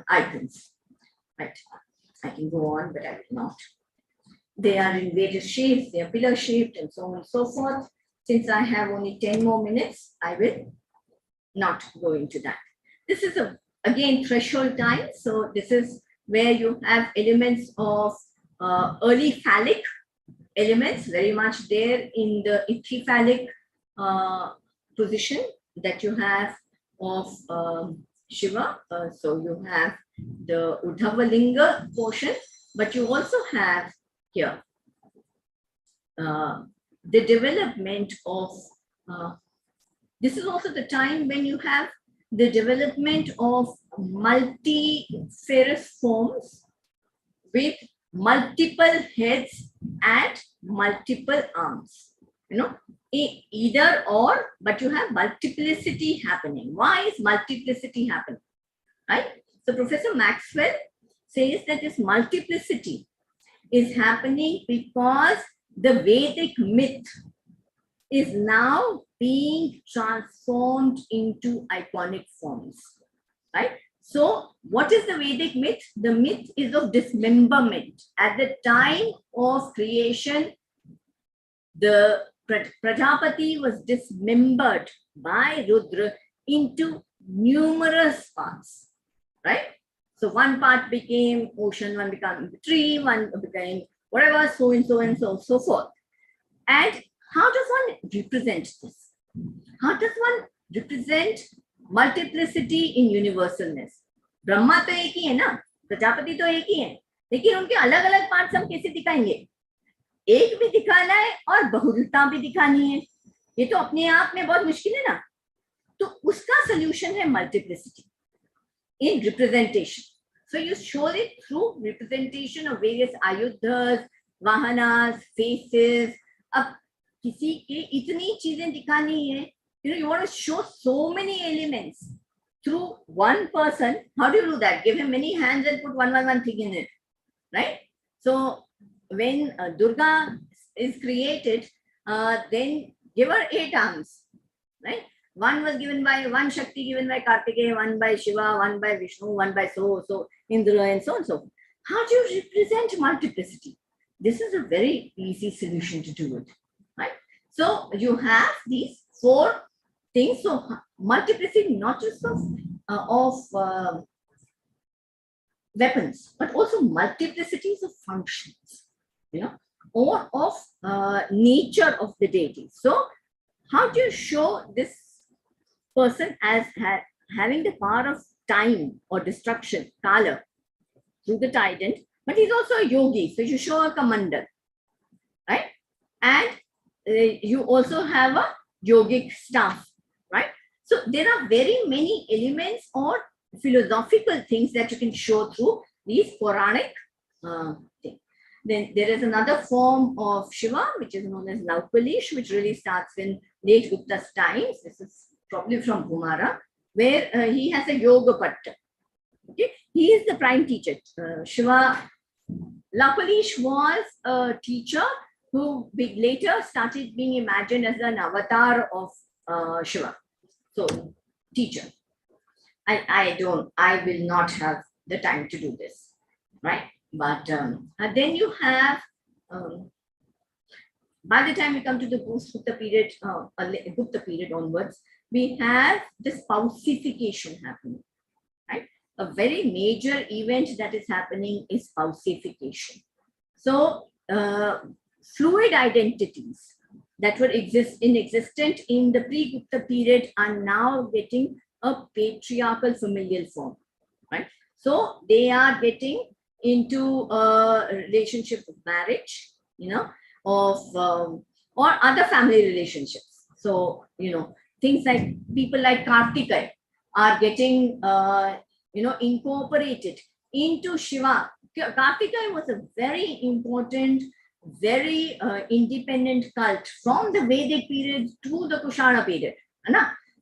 icons. Right. I can go on, but I will not. They are in various shapes, they are pillar shaped, and so on and so forth. Since I have only 10 more minutes, I will not go into that. This is again threshold time. So this is where you have elements of early phallic elements, very much there in the ithri-phallic position that you have of Shiva. So you have the Uddhavalinga portion, but you also have here the development of, this is also the time when you have the development of multifarious forms with multiple heads and multiple arms. You know, either or, but you have multiplicity happening. Why is multiplicity happening? Right? So Professor Maxwell says that this multiplicity is happening because the Vedic myth is now being transformed into iconic forms, right? So what is the Vedic myth? The myth is of dismemberment. At the time of creation, the Prajapati was dismembered by Rudra into numerous parts, right? So one part became ocean, one became tree, one became whatever, so and so and so forth. And how does one represent this? How does one represent multiplicity in universalness? Brahma तो एक ही है ना, प्रजापति तो एक ही है, लेकिन उनके अलग अलग पार्ट्स हम कैसे दिखाएंगे? एक भी दिखाना है और बहुलता भी दिखानी है, ये तो अपने आप में बहुत मुश्किल है ना. तो उसका सॉल्यूशन है multiplicity in representation. So you show it through representation of various ayudhas, vahanas, faces. अब किसी के इतनी चीजें दिखानी है, you want to show so many elements through one person. How do you do that? Give him many hands and put one thing in it, right? So when Durga is created, then give her 8 arms, right? One was given by, one Shakti given by Kartikeya, one by Shiva, one by Vishnu, one by so Indra, and so on. So how do you represent multiplicity? This is a very easy solution to do it, right? So you have these 4 things. So multiplicity not just of weapons, but also multiplicities of functions, or of nature of the deity. So how do you show this person as having the power of time or destruction, kala, through the trident, but he's also a yogi, so you show a commander, right? And you also have a yogic staff, right? So there are very many elements or philosophical things that you can show through these Puranic things. Then there is another form of Shiva, which is known as Laukalish, which really starts in late Gupta's times. This is probably from Kumara, where he has a yoga patta. Okay? He is the prime teacher. Shiva Laukalish was a teacher who later started being imagined as an avatar of Shiva. So, teacher. I will not have the time to do this, right? But then you have, by the time we come to the post-Gupta period, Gupta period onwards, we have this pausification happening, right? A very major event that is happening is pausification. So, fluid identities that were existent in the pre-Gupta period are now getting a patriarchal familial form, right? So they are getting into a relationship of marriage, or other family relationships. So, things like people like Kartikeya are getting, incorporated into Shiva. Kartikeya was a very important, very independent cult from the Vedic period to the Kushana period.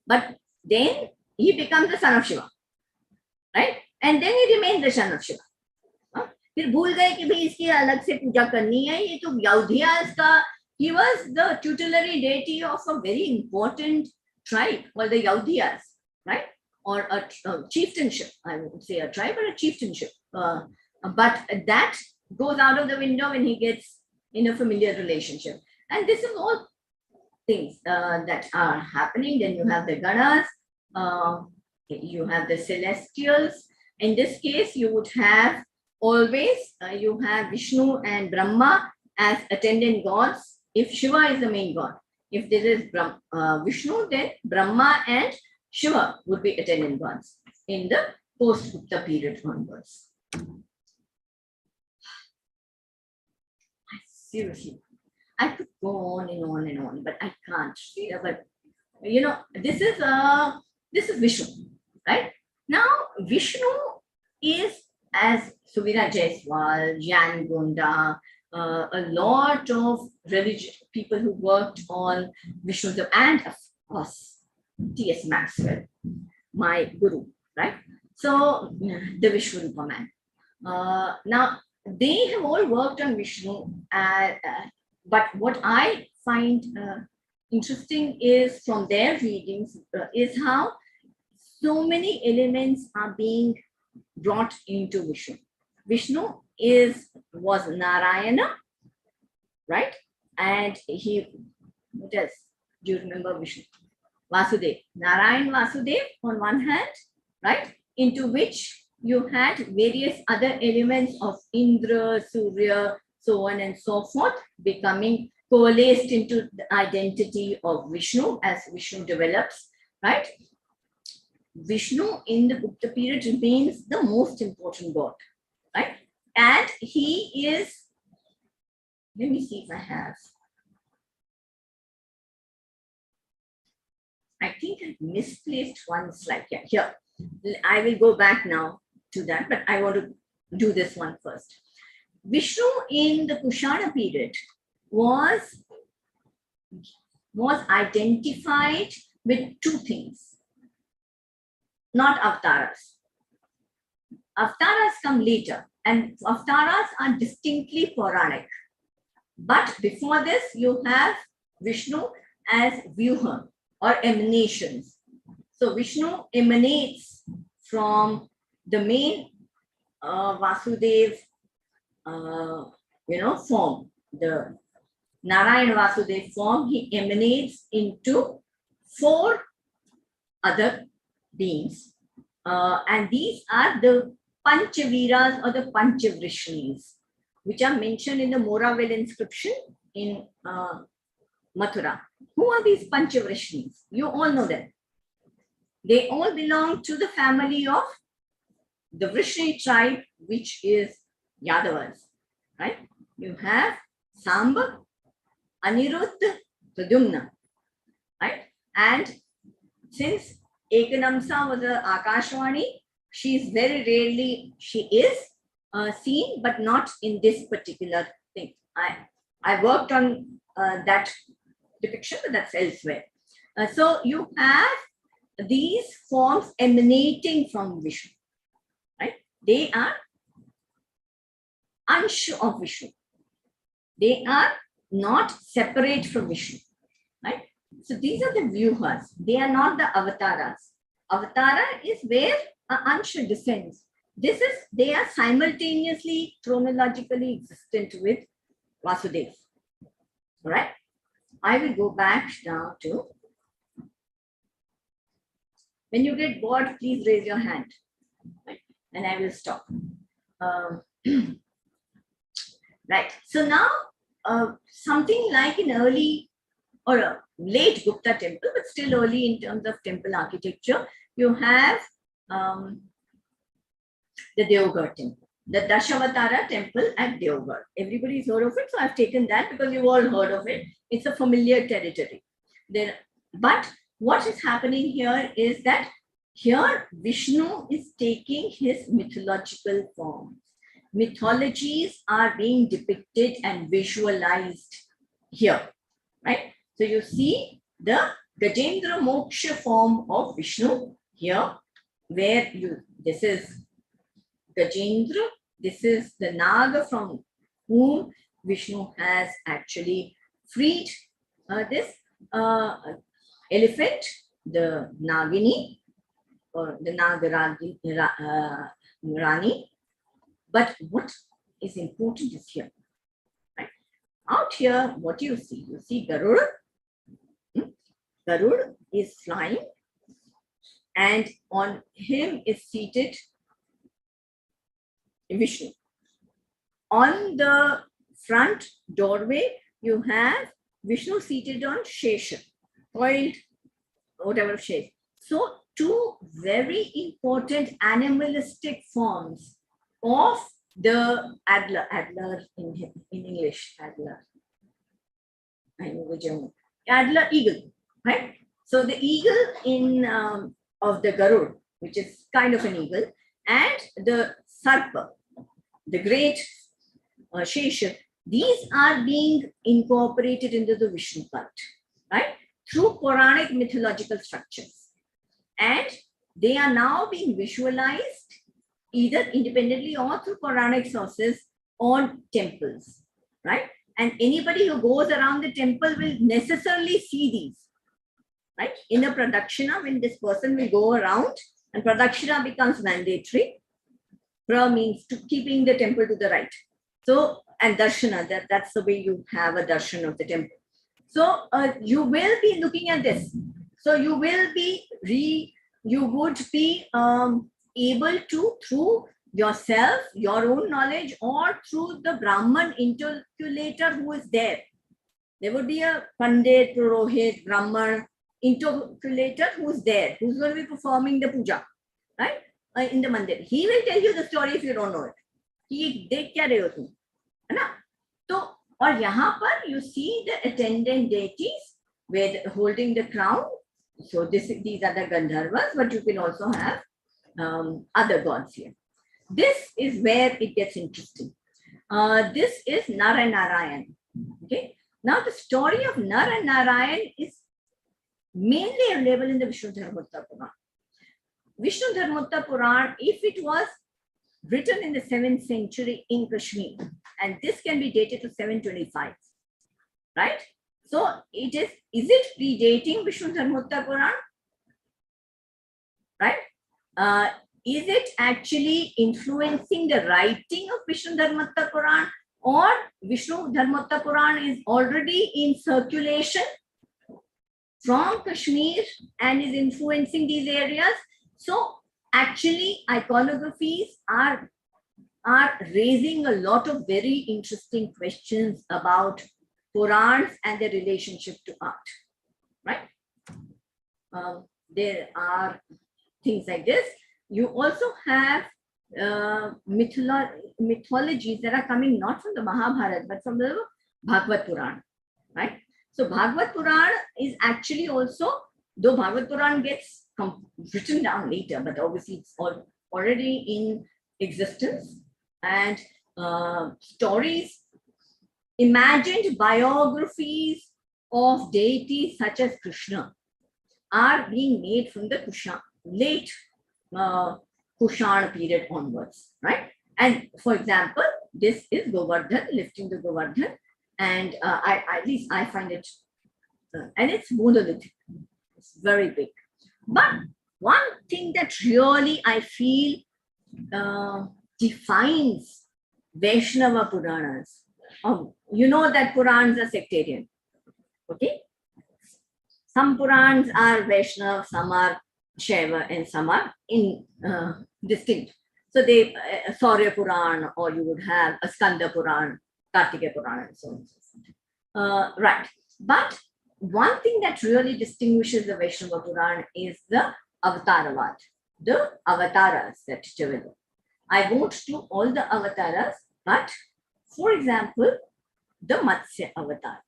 But then he becomes the son of Shiva, right? And then he remains the son of Shiva. फिर भूल गए कि भाई इसकी अलग से पूजा करनी है, ये तो Yaudhya's का, he was the tutelary deity of a very important tribe called the Yaudhyas, right? Or a chieftainship, I would say a tribe or a chieftainship. But that goes out of the window when he gets in a familiar relationship. And this is all things that are happening. Then you have the Ganas, you have the celestials. In this case, you would have always, you have Vishnu and Brahma as attendant gods, if Shiva is the main god. If there is Vishnu, then Brahma and Shiva would be attendant gods in the post-Gupta period onwards. Seriously, I could go on and on and on, but I can't. Yeah, but this is Vishnu, right? Now Vishnu is, as Suvira Jaiswal, Jan Gonda, a lot of religious people who worked on Vishnu, and of course T.S. Maxwell, my guru, right? So the Vishnu Rupa man. Now they have all worked on Vishnu, but what I find interesting is from their readings is how so many elements are being brought into Vishnu. Vishnu was Narayana, right? And what else? Do you remember Vishnu? Vasudev, Narayan Vasudev on one hand, right? Into which you had various other elements of Indra, Surya, so on and so forth, becoming coalesced into the identity of Vishnu as Vishnu develops, right? Vishnu in the Gupta period remains the most important god, right? And he is, let me see if I have. I think I misplaced one slide. Yeah, here. I will go back now to that, but I want to do this one first. Vishnu in the Kushana period was identified with two things, not avatars. Avatars come later, and avatars are distinctly Puranic. But before this, you have Vishnu as Vyuha or emanations. So Vishnu emanates from the main Vasudev, form, the Narayan Vasudev form. He emanates into 4 other beings, and these are the Panchaviras or the Panchavrishnis, which are mentioned in the Moraville inscription in Mathura. Who are these Panchavrishnis? You all know them. They all belong to the family of the Vrishni tribe, which is Yadavas, right? You have Samba, Aniruddha, Pradyumna, right? And since Ekanamsa was a Akashwani, she is very rarely, she is seen, but not in this particular thing. I worked on that depiction, but that's elsewhere. So you have these forms emanating from Vishnu, right? They are Anshu of Vishnu. They are not separate from Vishnu, right? So these are the Vyuhas. They are not the avatars. Avatara is where Anshu descends. They are simultaneously chronologically existent with Vasudeva, right? I will go back now to, when you get bored, please raise your hand, right? And I will stop. Right. So now, something like an early or a late Gupta temple, but still early in terms of temple architecture, you have the Deoghar temple, the Dashavatara temple at Deoghar. Everybody's heard of it, so I've taken that because you've all heard of it. It's a familiar territory. But what is happening here is that here Vishnu is taking his mythological forms. Mythologies are being depicted and visualized here, right? So you see the Gajendra Moksha form of Vishnu here, where this is Gajendra, this is the Naga from whom Vishnu has actually freed this elephant, the Nagini, or the Nagarani. But what is important is here, right? Out here, what do you see? You see Garuda. Garuda is flying, and on him is seated Vishnu. On the front doorway, you have Vishnu seated on Shesha, coiled, whatever shape. So two very important animalistic forms of the adler in English, adler. I know the German. Adler, eagle, right? So the eagle in of the Garud, which is kind of an eagle, and the Sarpa, the great Shesha, these are being incorporated into the Vishnu cult, right? Through Puranic mythological structures. And they are now being visualized either independently or through Puranic sources on temples, right? And anybody who goes around the temple will necessarily see these, right? In a pradakshina, when this person will go around and pradakshina becomes mandatory, pra means to keeping the temple to the right. So, and darshana, that's the way you have a darshan of the temple. So you will be looking at this. So you will be, you would be able to, through yourself, your own knowledge, or through the Brahman interculator who is there. There would be a Pandit, Purohit, Brahman interculator who's there, who's going to be performing the puja, right? In the mandir. He will tell you the story if you don't know it. He देख क्या रहे हो तुम, है ना? तो और यहाँ पर you see the attendant deities with holding the crown. So these are the Gandharvas, but you can also have other gods here. This is where it gets interesting. This is Nar and Narayan. Okay. Now the story of Nar and Narayan is mainly available in the Vishnu Dharmottara Puran. Vishnu Dharmottara Puran, if it was written in the 7th century in Kashmir, and this can be dated to 725, right? So it is it predating Vishnu Dharmottara Puran? Right? Is it actually influencing the writing of Vishnu Dharmottara Puran, or Vishnu Dharmottara Puran is already in circulation from Kashmir and is influencing these areas? So actually iconographies are raising a lot of very interesting questions about Purans and their relationship to art, right? There are things like this. You also have mythologies that are coming not from the Mahabharata, but from the Bhagavad Puran, right? So Bhagavad Puran is actually also, though Bhagavad Puran gets written down later, but obviously it's already in existence, and stories, imagined biographies of deities such as Krishna are being made from the late Kushan period onwards, right? And for example, this is Govardhan, lifting the Govardhan, and at least I find it, and it's monolithic, it's very big. But one thing that really I feel defines Vaishnava Puranas, you know that Purans are sectarian, okay? Some Purans are Vaishnava, some are Shaiva, and some are distinct. So they, Saurya Puran, or you would have a Skanda Puran, Kartikeya Puran, and so on and so forth. Right. But one thing that really distinguishes the Vaishnava Puran is the Avataravad, the avatars that develop. I won't do all the avatars, but for example, the Matsya avatar.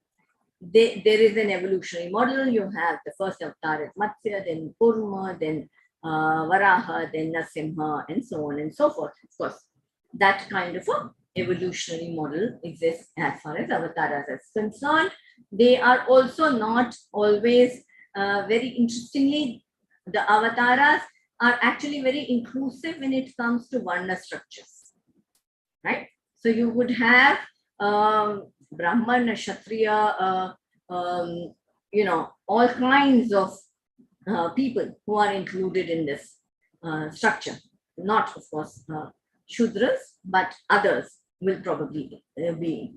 There is an evolutionary model. You have the first avatar is Matsya, then Kurma, then Varaha, then Nasimha, and so on and so forth. Of course, that kind of a evolutionary model exists as far as avatars is concerned. They are also not always, very interestingly, the avatars are actually very inclusive when it comes to Varna structures, right? So you would have Brahman, Kshatriya, you know, all kinds of people who are included in this structure. Not, of course, Shudras, but others will probably be.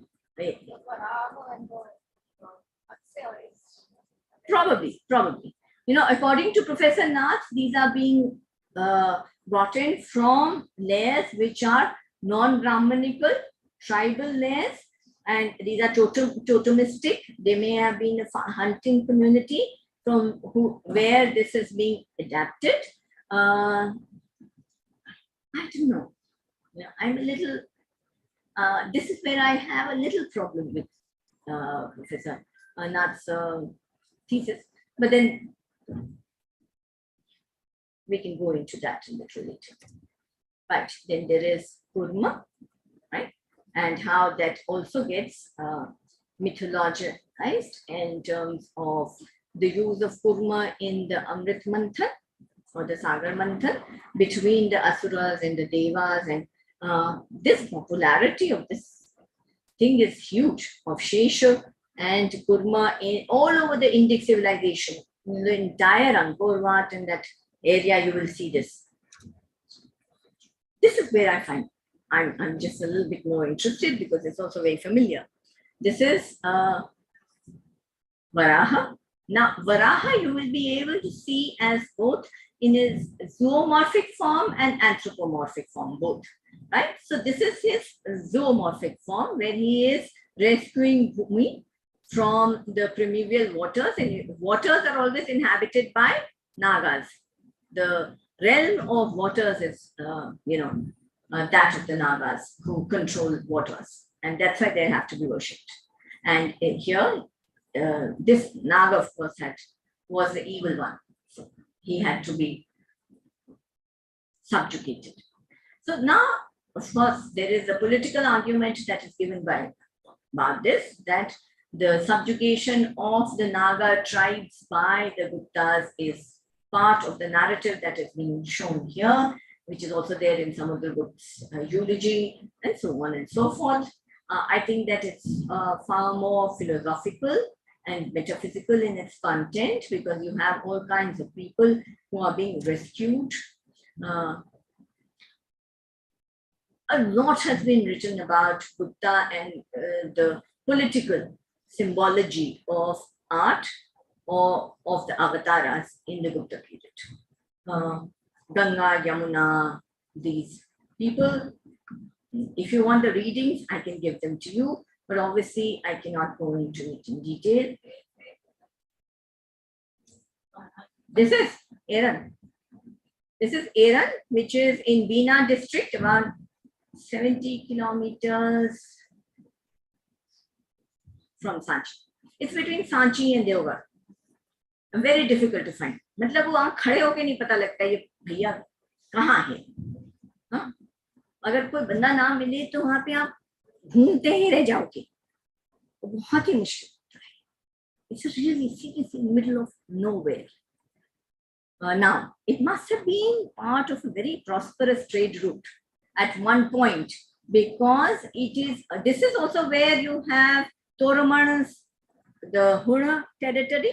Probably. You know, according to Professor Nath, these are being brought in from layers which are non-Brahmanical, tribal layers, and these are totemistic. They may have been a hunting community, from where this is being adapted. I don't know. Yeah, I'm a little, this is where I have a little problem with Professor Nath's thesis, but then we can go into that a little later. Right, then there is kurma, right? And how that also gets mythologized in terms of the use of kurma in the Amrit Manthan or the Sagar Manthan between the Asuras and the Devas. And this popularity of this thing is huge, of Shesha and kurma in all over the Indic civilization. In the entire Angkor Wat and that area, you will see this. This is where I find I'm just a little bit more interested because it's also very familiar. This is Varaha. Now, Varaha you will be able to see as both in his zoomorphic form and anthropomorphic form, both. Right? So this is his zoomorphic form where he is rescuing Bhumi from the primeval waters, and waters are always inhabited by Nagas. The realm of waters is, that of the Nagas who control waters, and that's why they have to be worshipped. And here, this Naga, of course, was the evil one, so he had to be subjugated. So now, of course, there is a political argument that is given about this, that the subjugation of the Naga tribes by the Guptas is part of the narrative that is being shown here, which is also there in some of the books, eulogy, and so on and so forth. I think that it's far more philosophical and metaphysical in its content, because you have all kinds of people who are being rescued. A lot has been written about Gupta and the political symbology of art or of the avatars in the Gupta period. Ganga, Yamuna, these people. If you want the readings, I can give them to you, but obviously I cannot go into it in detail. This is Eran. This is Eran, which is in Bina district, around 70 kilometers from Sanchi. It's between Sanchi and Deoghar. Very difficult to find. मतलब वहाँ खड़े होके नहीं पता लगता ये भैया कहाँ है. हाँ? अगर कोई बंदा ना मिले तो वहाँ पे आप घूमते ही रह जाओगे. बहुत ही मुश्किल होता है. It's a really seriously in the middle of nowhere. Now, it must have been part of a very prosperous trade route at one point, because it is. This is also where you have Toraman's, the Hura territory.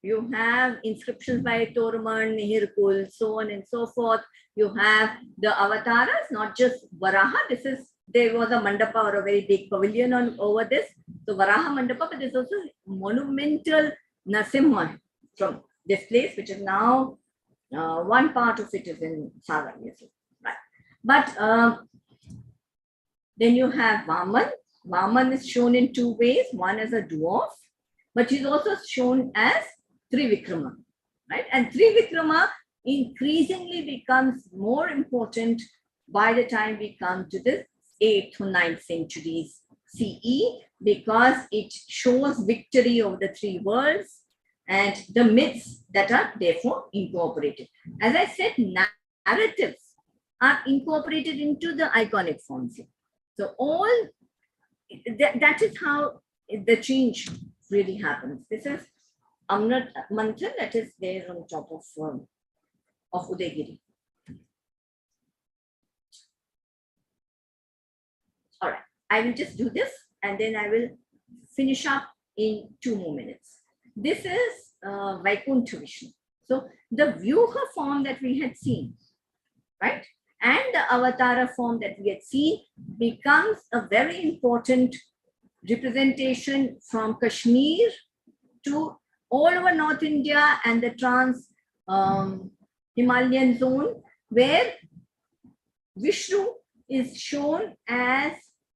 You have inscriptions by Toraman, Nihirkul, so on and so forth. You have the avatars, not just Varaha. There was a mandapa or a very big pavilion over this. So Varaha mandapa, but there's also monumental Narasimha from this place, which is now one part of it is in Sagar Museum. Right. But then you have Vaman. Vaman is shown in two ways. One as a dwarf, but he's also shown as Trivikrama, right? And Trivikrama increasingly becomes more important by the time we come to the 8th or 9th centuries CE, because it shows victory over the three worlds and the myths that are therefore incorporated. As I said, narratives are incorporated into the iconic forms here. So all that is how the change really happens. This is Amrit Manthan that is there on top of Udaygiri. All right, I will just do this and then I will finish up in 2 more minutes. This is Vaikuntha Vishnu. So the Vyuha form that we had seen, right, and the Avatara form that we had seen becomes a very important representation from Kashmir to all over North India and the trans Himalayan zone, where Vishnu is shown as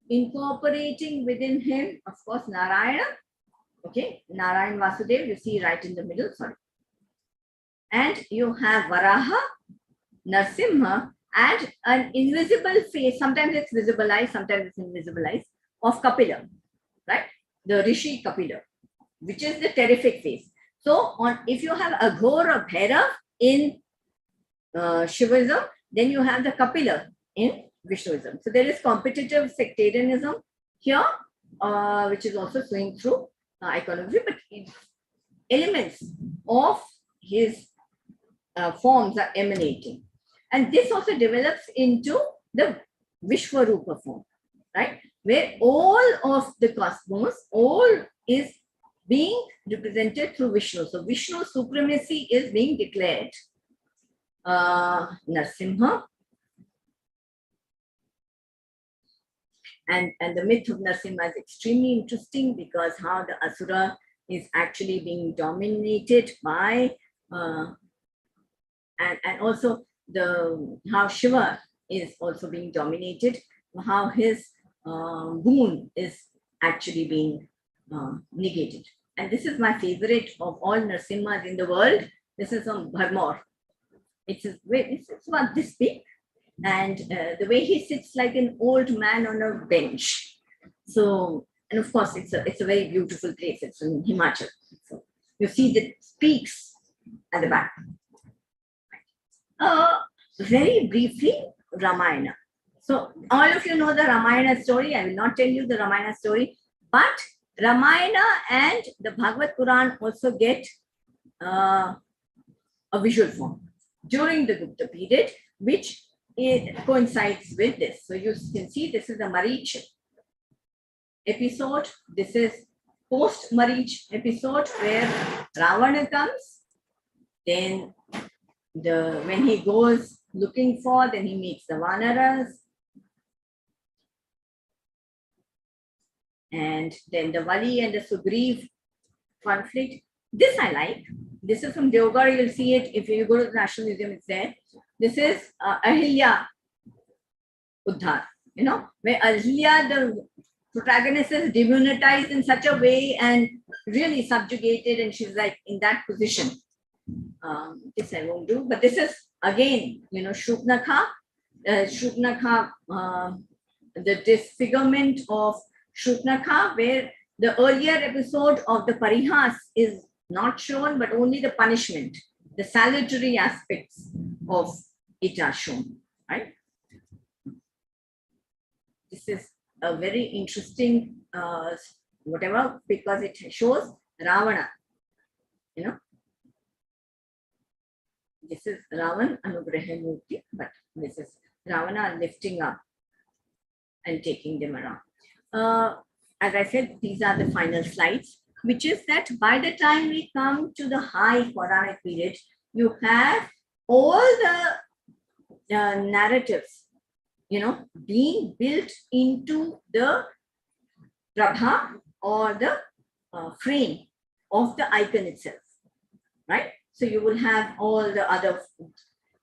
incorporating within him, of course, Narayana, Okay, Narayan Vasudev, you see right in the middle, sorry. And you have Varaha, Narsimha, and an invisible face, sometimes it's visible eye, sometimes it's invisible eyes, of Kapila, right? The Rishi Kapila, which is the terrific face. So, if you have Aghor or Bhairav in Shivaism, then you have the Kapila in Vishnuism. So, there is competitive sectarianism here, which is also showing through iconography, but elements of his forms are emanating. And this also develops into the Vishwarupa form, right? Where all of the cosmos, all is being represented through Vishnu. So Vishnu's supremacy is being declared. Narsimha. And the myth of Narsimha is extremely interesting because how the Asura is actually being dominated by, and also how Shiva is also being dominated, how his boon is actually being negated. And this is my favorite of all Narsimhas in the world. This is from Bharmor. It's about this big, and the way he sits like an old man on a bench. So, and of course, it's a very beautiful place. It's in Himachal. So you see the peaks at the back. Very briefly, Ramayana. So all of you know the Ramayana story. I will not tell you the Ramayana story, but Ramayana and the Bhagavad Puran also get a visual form during the Gupta period, which coincides with this. So you can see this is the Marich episode. This is post Marich episode where Ravana comes. Then when he goes looking for, then he meets the Vanaras. And then the Vali and the Sugriv conflict. This I like. This is from Deogar. You'll see it if you go to the National Museum, it's there. This is Ahilya Uddhar, where Ahilya, the protagonist, is demonetized in such a way and really subjugated, and she's like in that position. This I won't do, but this is again, Shupnakha, the disfigurement of Shupnakha, where the earlier episode of the Parihas is not shown, but only the punishment, the salutary aspects of it are shown, right? This is a very interesting, because it shows Ravana, This is Ravan Anugraha Murti, but this is Ravana lifting up and taking them around. As I said, these are the final slides, which is that by the time we come to the high Quranic period, you have all the narratives, being built into the prabha or the frame of the icon itself, right? So you will have all the other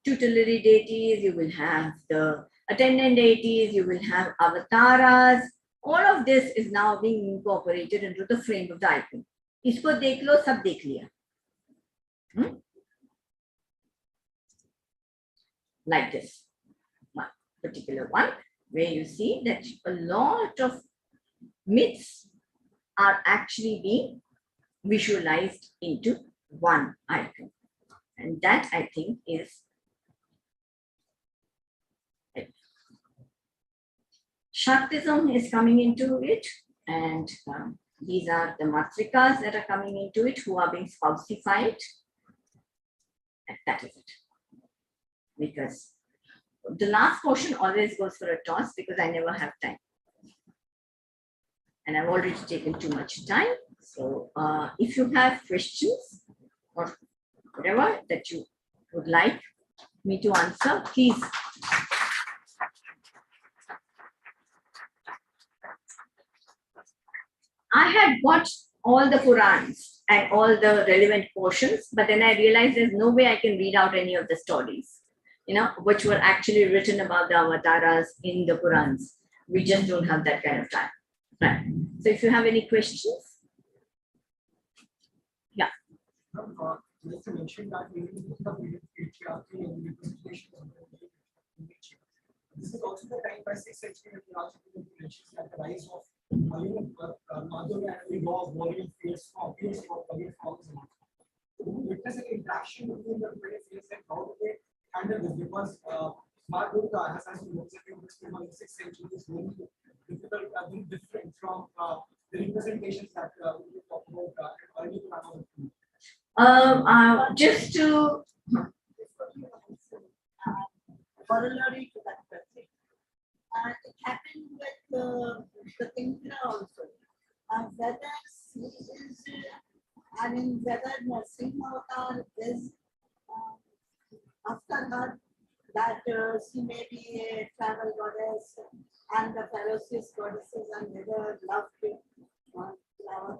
tutelary deities, you will have the attendant deities, you will have avatars. All of this is now being incorporated into the frame of the icon. Isko dekh lo, sab dekh liya. Like this one particular one, where you see that a lot of myths are actually being visualized into one icon. And that, I think, is it. Shaktism is coming into it, and these are the matrikas that are coming into it, who are being spouseified. And that is it. Because the last portion always goes for a toss, because I never have time. And I've already taken too much time. So if you have questions or whatever that you would like me to answer, please. I had watched all the Purans and all the relevant portions, but then I realized there's no way I can read out any of the stories, which were actually written about the avatars in the Purans. We just don't have that kind of time. Right. So if you have any questions. Just to mention that we need to look at patriarchy and representation of nature. This is also the time by 6th century when the architect mentions that the rise of mother and law of warrior fierce forms. Witness an interaction between the various fields and how do they handle this because Smart Durga has been representing this film in the 6th century is very difficult, very different from the representations that we talk about early to just to corollary to that question. It happened with the Indra also. Whether she is, whether Nursing Avatar is after her, that she may be a travel goddess and the ferocious goddesses and never loved our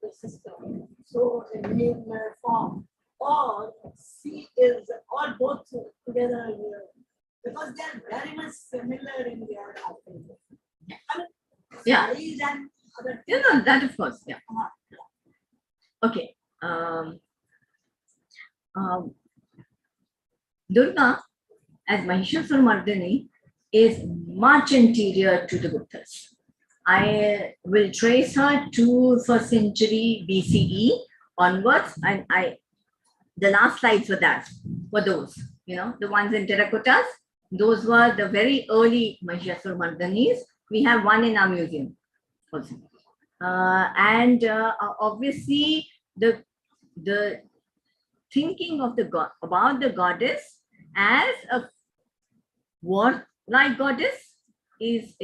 the system. So in male form, or she is, or both together, because they are very much similar in their outfit. Yeah. Saris and other that of course, yeah. Okay. Durga as Mahishasura is much anterior to the Guptas. I will trace her to 1st century BCE onwards, and the last slides were those, the ones in terracottas. Those were the very early Mahishasura. We have one in our museum also. And obviously the thinking of about the goddess as a warlike goddess is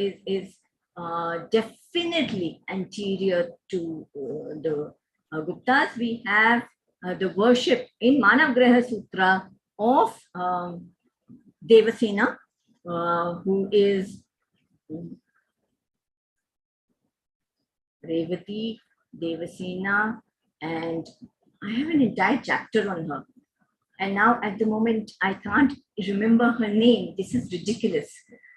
definitely anterior to the Guptas. We have the worship in Manavgraha Sutra of Devasena, who is Revati, Devasena, and I have an entire chapter on her. And now at the moment, I can't remember her name. This is ridiculous.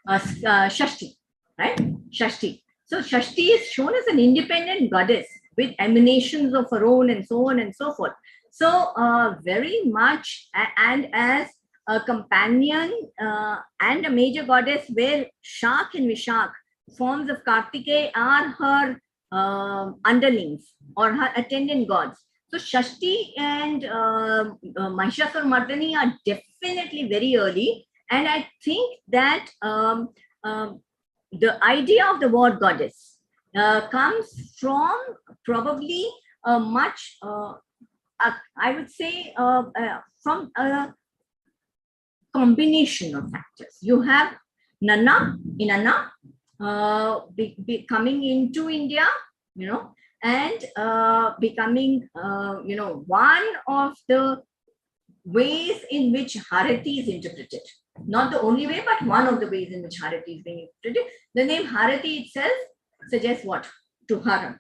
Shashti, right? Shashti. So Shashti is shown as an independent goddess with emanations of her own and so on and so forth. So very much, and as a companion and a major goddess where Shak and Vishak, forms of Kartikeya, are her underlings or her attendant gods. So Shashti and Mahishasura are definitely very early, and I think that the idea of the word goddess comes from probably a much, I would say, from a combination of factors. You have Inanna coming into India, and becoming, one of the ways in which Harati is interpreted. Not the only way, but one of the ways in which Harati is being interpreted. The name Harati itself suggests what? To harm,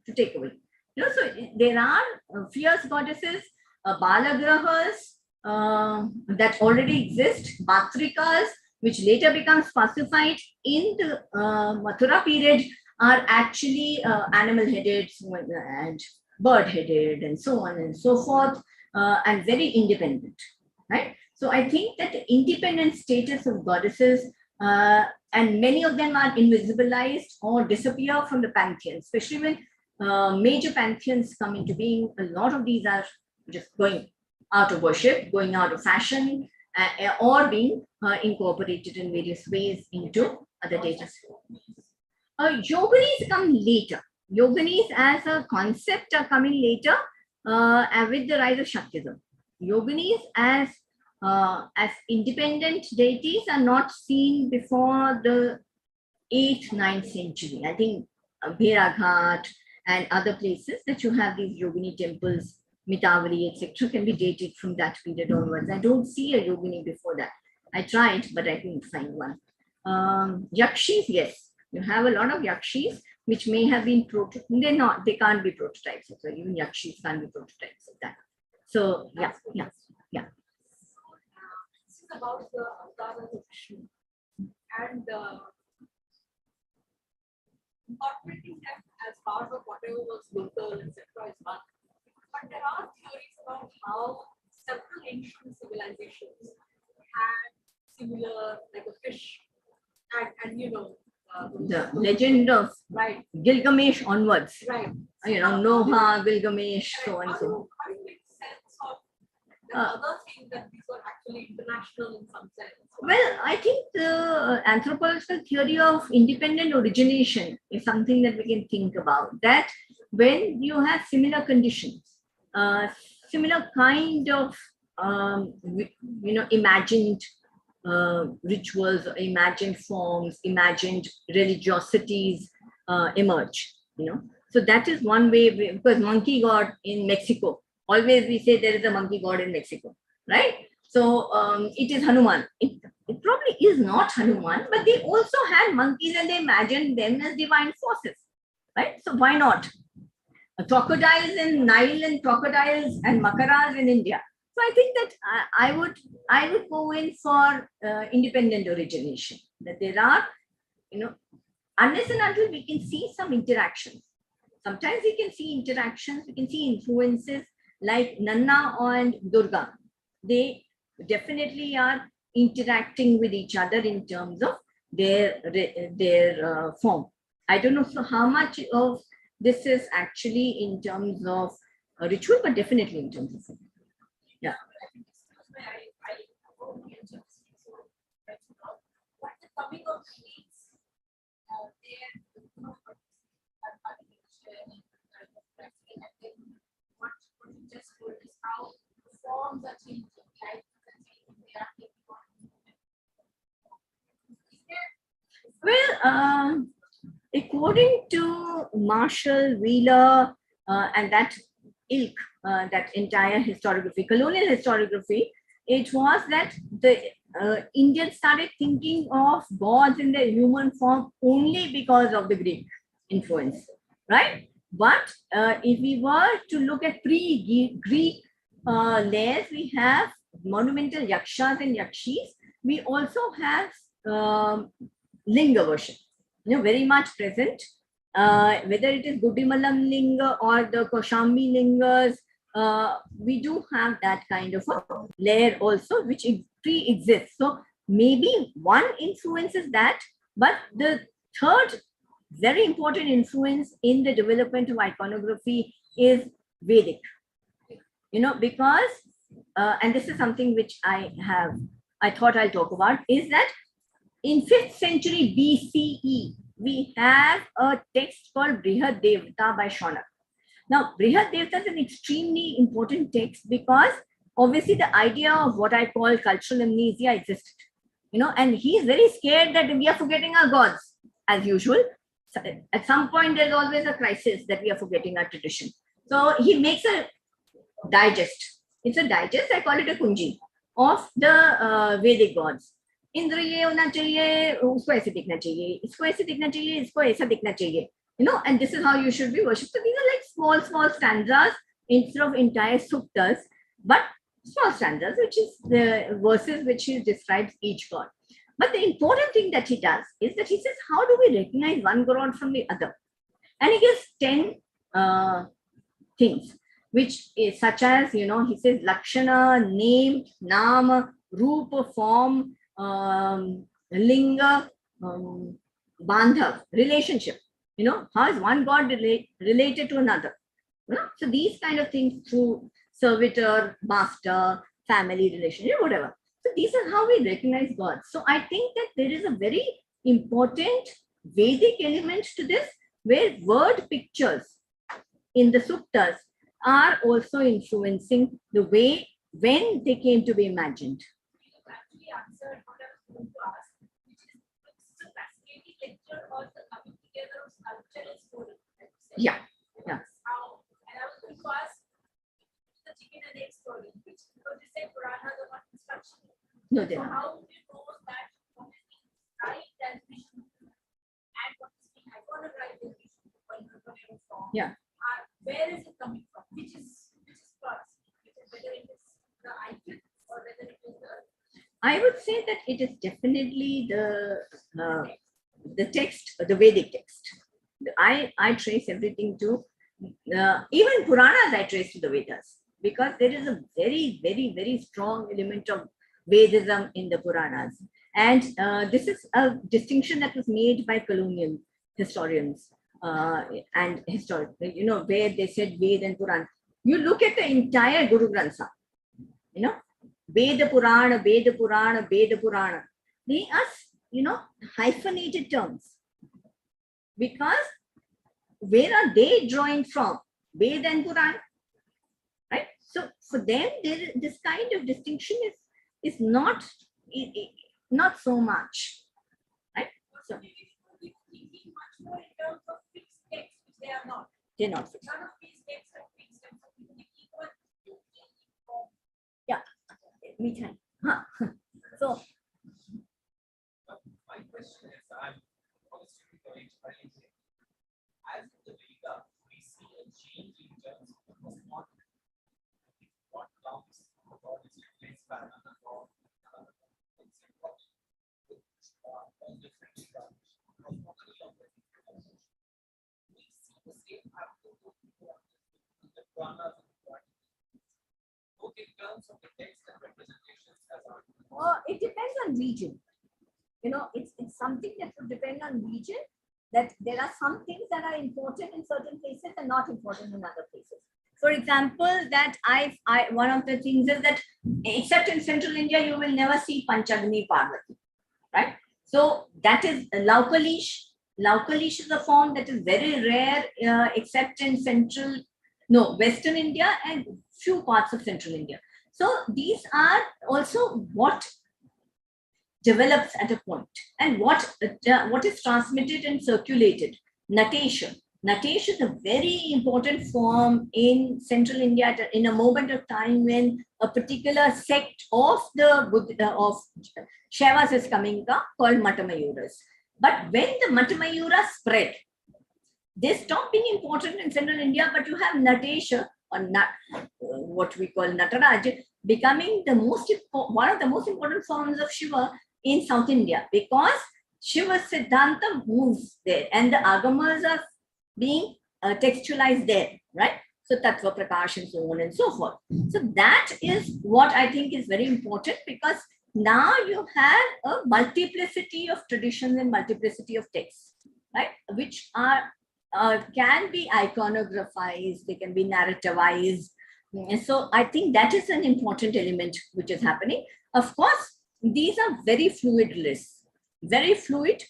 to take away. So there are fierce goddesses, Balagrahas that already exist, Batrikas, which later becomes falsified in the Mathura period, are actually animal-headed and bird-headed and so on and so forth, and very independent, right? So I think that the independent status of goddesses, and many of them are invisibilized or disappear from the pantheon, especially when major pantheons come into being. A lot of these are just going out of worship, going out of fashion, or being incorporated in various ways into other deities. Yoginis come later. Yoginis as a concept are coming later with the rise of Shaktism. Yoginis as independent deities are not seen before the 8th, 9th century. I think Bheraghat and other places that you have these Yogini temples, Mitavari, etc., can be dated from that period onwards. I don't see a Yogini before that. I tried, but I couldn't find one. Yakshis, yes. You have a lot of Yakshis, which may have been they can't be prototypes. So even Yakshis can't be prototypes of that. So, yeah. This is about the avatars of Vishnu and incorporating them as part of whatever was local, etc. is one. But there are theories about how several ancient civilizations had similar, like a fish, and The legend of right, Gilgamesh onwards. right. Noah, Gilgamesh, so and How so. do you make sense of the Uh, other thing that these were actually international in some sense? Well, I think the anthropological theory of independent origination is something that we can think about. That when you have similar conditions, similar kind of imagined rituals, imagined forms, imagined religiosities emerge. So that is one way. Because monkey god in Mexico, always we say there is a monkey god in Mexico, right? So it is Hanuman. It probably is not Hanuman, but they also had monkeys and they imagined them as divine forces, right? So why not? Crocodiles in Nile and crocodiles and makaras in India. So I think that I would go in for independent origination. That there are, unless and until we can see some interactions. Sometimes we can see interactions, we can see influences like Nanna and Durga. They definitely are interacting with each other in terms of their form. I don't know so how much of this is actually in terms of ritual, but definitely in terms of form. Yeah. What the coming of these, what you just told is how forms are changing, life are changing, they are taking on. Well, according to Marshall, Wheeler, and that ilk, that entire historiography, colonial historiography, it was that the Indians started thinking of gods in their human form only because of the Greek influence, right? But if we were to look at pre-Greek layers, we have monumental yakshas and yakshis. We also have linga worship, very much present. Whether it is Gudimalam linga or the Koshambi lingas, we do have that kind of a layer also, which pre-exists. So maybe one influence is that, but the third very important influence in the development of iconography is Vedic. Because, and this is something which I thought I'll talk about, is that in 5th century BCE, we have a text called Brihad Devta by Shaunak. Now, Brihad Devta is an extremely important text because obviously the idea of what I call cultural amnesia existed. And he's very scared that we are forgetting our gods, as usual. So at some point, there's always a crisis that we are forgetting our tradition. So he makes a digest. It's a digest, I call it a kunji, of the Vedic gods. Indra ये होना चाहिए, उसको ऐसे दिखना चाहिए, इसको ऐसे दिखना चाहिए, इसको ऐसा दिखना चाहिए, and this is how you should be worshipped. So these are like small stanzas instead of entire suktas, but small stanzas, which is the verses which he describes each god. But the important thing that he does is that he says, how do we recognize one god from the other? And he gives 10 things, which is such as, he says Lakshana, name, Nama, Rupa, form, Linga, Bandhav, relationship. How is one god related to another? So these kind of things through servitor, master, family relationship, whatever. So these are how we recognize gods. So I think that there is a very important Vedic element to this, where word pictures in the suktas are also influencing the way when they came to be imagined. Actually answered what I was going to ask, which is a fascinating lecture on the coming together of sculpture and story. Yeah. How, and I was going to ask the chicken and egg story, which because they say Puranas are not construction. No, they So are. how do you know that what is being right transmission and what is being iconographed in this form? Yeah. Where is it coming from? Which is first? Whether it is the icon or whether it is the. I would say that it is definitely the text, the Vedic text. I trace everything to even Puranas I trace to the Vedas, because there is a very, very, very strong element of Vedism in the Puranas. And this is a distinction that was made by colonial historians and historically, you know, where they said Ved and Puran. You look at the entire Guru Granth Sahib, you know, Veda Purana, Veda Purana, Veda Purana. They are, you know, hyphenated terms, because where are they drawing from? Veda and Puran, right? So for them, this kind of distinction is not not so much, right? So much more in terms of fixed text, which they are not. they're not fixed. None of these texts are fixed, and so we can equal. Yeah, me time. Huh. So My question is, I'm obviously going to try and as the Veda, we see a change in terms of what comes the God is replaced by another God, it's important all different gods. We see the same happen in the Puranas and the Puranas, both in terms of the text and representations as our. it depends on region. You know, it's something that would depend on region, that there are some things that are important in certain places and not important in other places. For example, that I one of the things is that except in central India, you will never see Panchagni Parvati, right? So that is Laukalish. Laukalish is a form that is very rare, except in western India and few parts of central India. So these are also what develops at a point, and what is transmitted and circulated. Natation is a very important form in central India in a moment of time when a particular sect of the of Shaivas is coming up, called Matamayuras. But when the Matamayuras spread, they stopped being important in central India, but you have Natesha, or what we call Nataraj, becoming one of the most important forms of Shiva in South India, because Shiva's Siddhanta moves there and the Agamas are being textualized there, right? So Tattva Prakash and so on and so forth. So that is what I think is very important, because now you have a multiplicity of traditions and multiplicity of texts, right? Which are can be iconographized, they can be narrativized. And so I think that is an important element which is happening. Of course, these are very fluid lists, very fluid.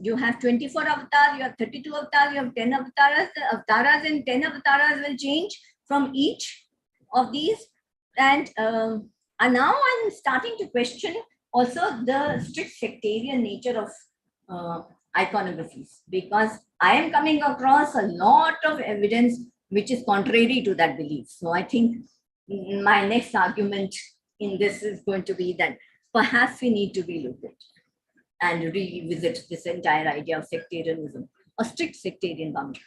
You have 24 avatars, you have 32 avatars, you have 10 avatars. The avatars and 10 avatars will change from each of these. And now I'm starting to question also the strict sectarian nature of iconographies, because I am coming across a lot of evidence which is contrary to that belief. So I think my next argument in this is going to be that perhaps we need to be looked at and revisit this entire idea of sectarianism or strict sectarian boundaries.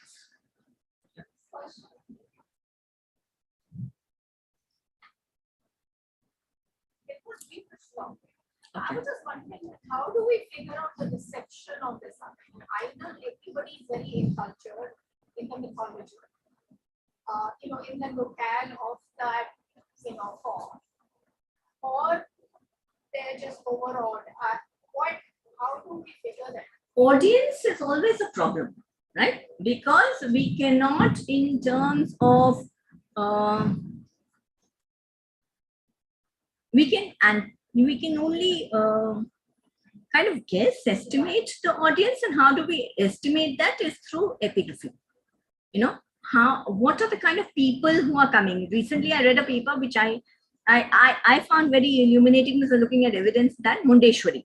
It was long. I was just wondering, how do we figure out the deception of this? Either everybody is very cultured in the mythology, in the locale of that, form, or they're just overawed. How do we figure that? Audience is always a problem, right? Because we cannot, in terms of we can only kind of estimate the audience. And how do we estimate that is through epigraphy. What are the kind of people who are coming? Recently, I read a paper which I found very illuminating. Was looking at evidence that Mundeshwari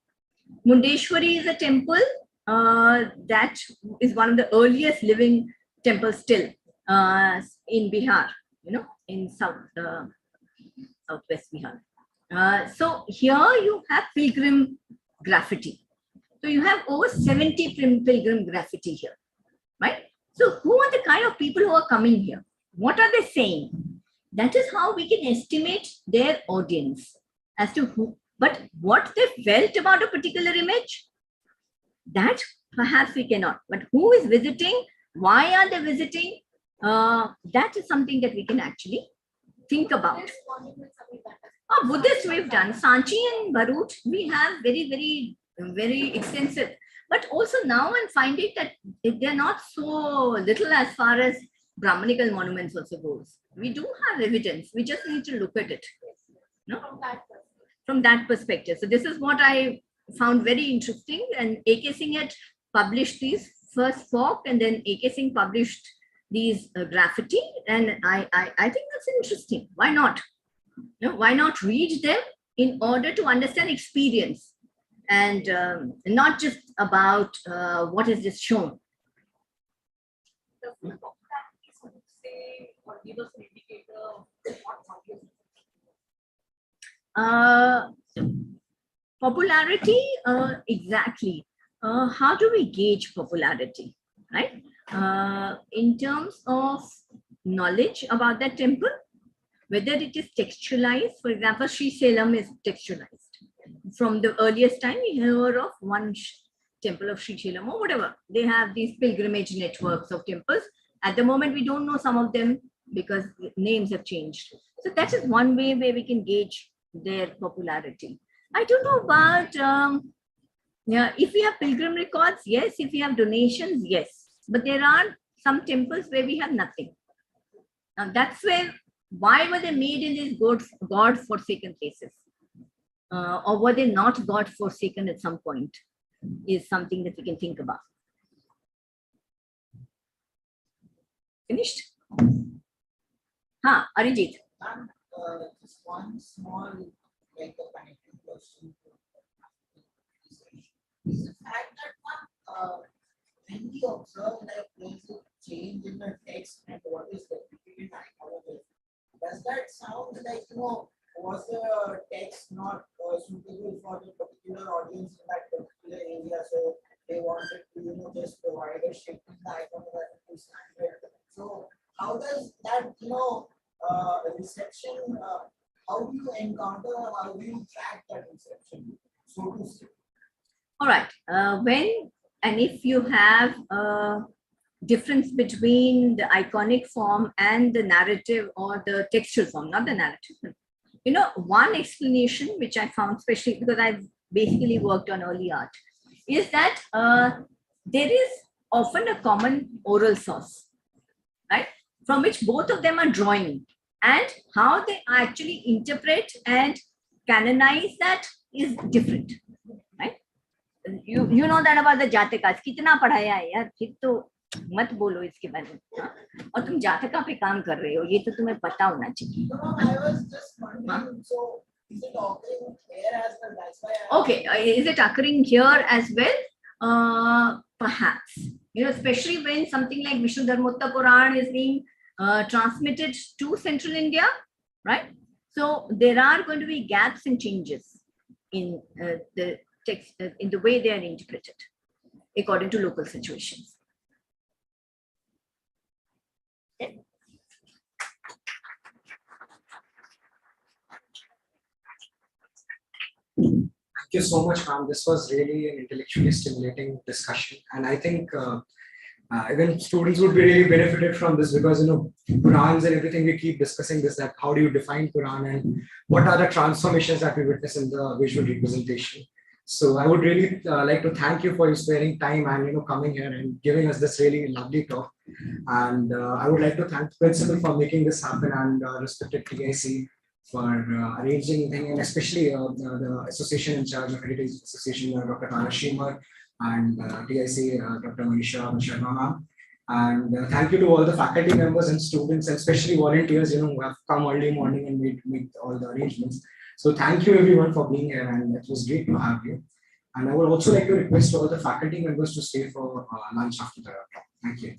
is a temple that is one of the earliest living temples still in Bihar, in southwest Bihar. So here you have pilgrim graffiti. So you have over 70 pilgrim graffiti here, right? So who are the kind of people who are coming here? What are they saying? That is how we can estimate their audience as to who. But what they felt about a particular image, that perhaps we cannot. But who is visiting? Why are they visiting? that is something that we can actually think about. Buddhist we've done. Sanchi and Bharuch, we have very, very extensive. But also now I'm finding that they're not so little as far as Brahmanical monuments also goes. We do have evidence. We just need to look at it. No? From that perspective. So this is what I found very interesting. And A.K. Singh had published these first folk, and then A.K. Singh published these graffiti. And I think that's interesting. Why not? Why not read them in order to understand experience, and not just about what is just shown. Popularity, exactly. How do we gauge popularity, right? In terms of knowledge about that temple, whether it is textualized. For example, Sri Selam is textualized. From the earliest time, we hear of one temple of Sri Selam or whatever. They have these pilgrimage networks of temples. At the moment, we don't know some of them because names have changed. So that is one way where we can gauge their popularity. I don't know about, if we have pilgrim records, yes. If we have donations, yes. But there are some temples where we have nothing. Now that's where, why were they made in these God-forsaken places? Or were they not God-forsaken at some point? Is something that we can think about. Finished? Arijit. Just one small, like a connecting question. Is the fact that when we observe like there's a change in the text and what is the iconography, does that sound like, was the text not suitable for the particular audience in that particular area, so they wanted to just provide a shift in the iconography standard? So how does that reception, how do you encounter, how do you track that reception, so to say? All right. When and if you have a difference between the iconic form and the narrative or the textual form, not the narrative. One explanation which I found, especially because I've basically worked on early art, is that there is often a common oral source, right? From which both of them are drawing, and how they actually interpret and canonize that is different, right? You know that about the Jatakas. कितना पढ़ाया है यार, फिर तो मत बोलो इसके बारे में, और तुम जातका पे काम कर रहे हो, ये तो तुम्हें पता होना चाहिए. I was just wondering, so is it occurring here as well? That's why Okay, is it occurring here as well? Perhaps. Especially when something like Vishnu Dharmotta Puran is being transmitted to Central India, right? So there are going to be gaps and changes in the text, in the way they are interpreted, according to local situations. Okay. Thank you so much, ma'am. This was really an intellectually stimulating discussion, and I think even students would be really benefited from this, because Purans and everything, we keep discussing this, that how do you define Puran and what are the transformations that we witness in the visual representation. So I would really like to thank you for sparing time and coming here and giving us this really lovely talk. And I would like to thank the principal for making this happen, and respected TIC for arranging, and especially the association in charge of Heritage Association, Dr. Tara Shimar, and TIC, Dr. Manisha Sharma ma'am. And thank you to all the faculty members and students, and especially volunteers, who have come early morning and made all the arrangements. So thank you everyone for being here, and it was great to have you. And I would also like to request all the faculty members to stay for lunch after the talk. Thank you.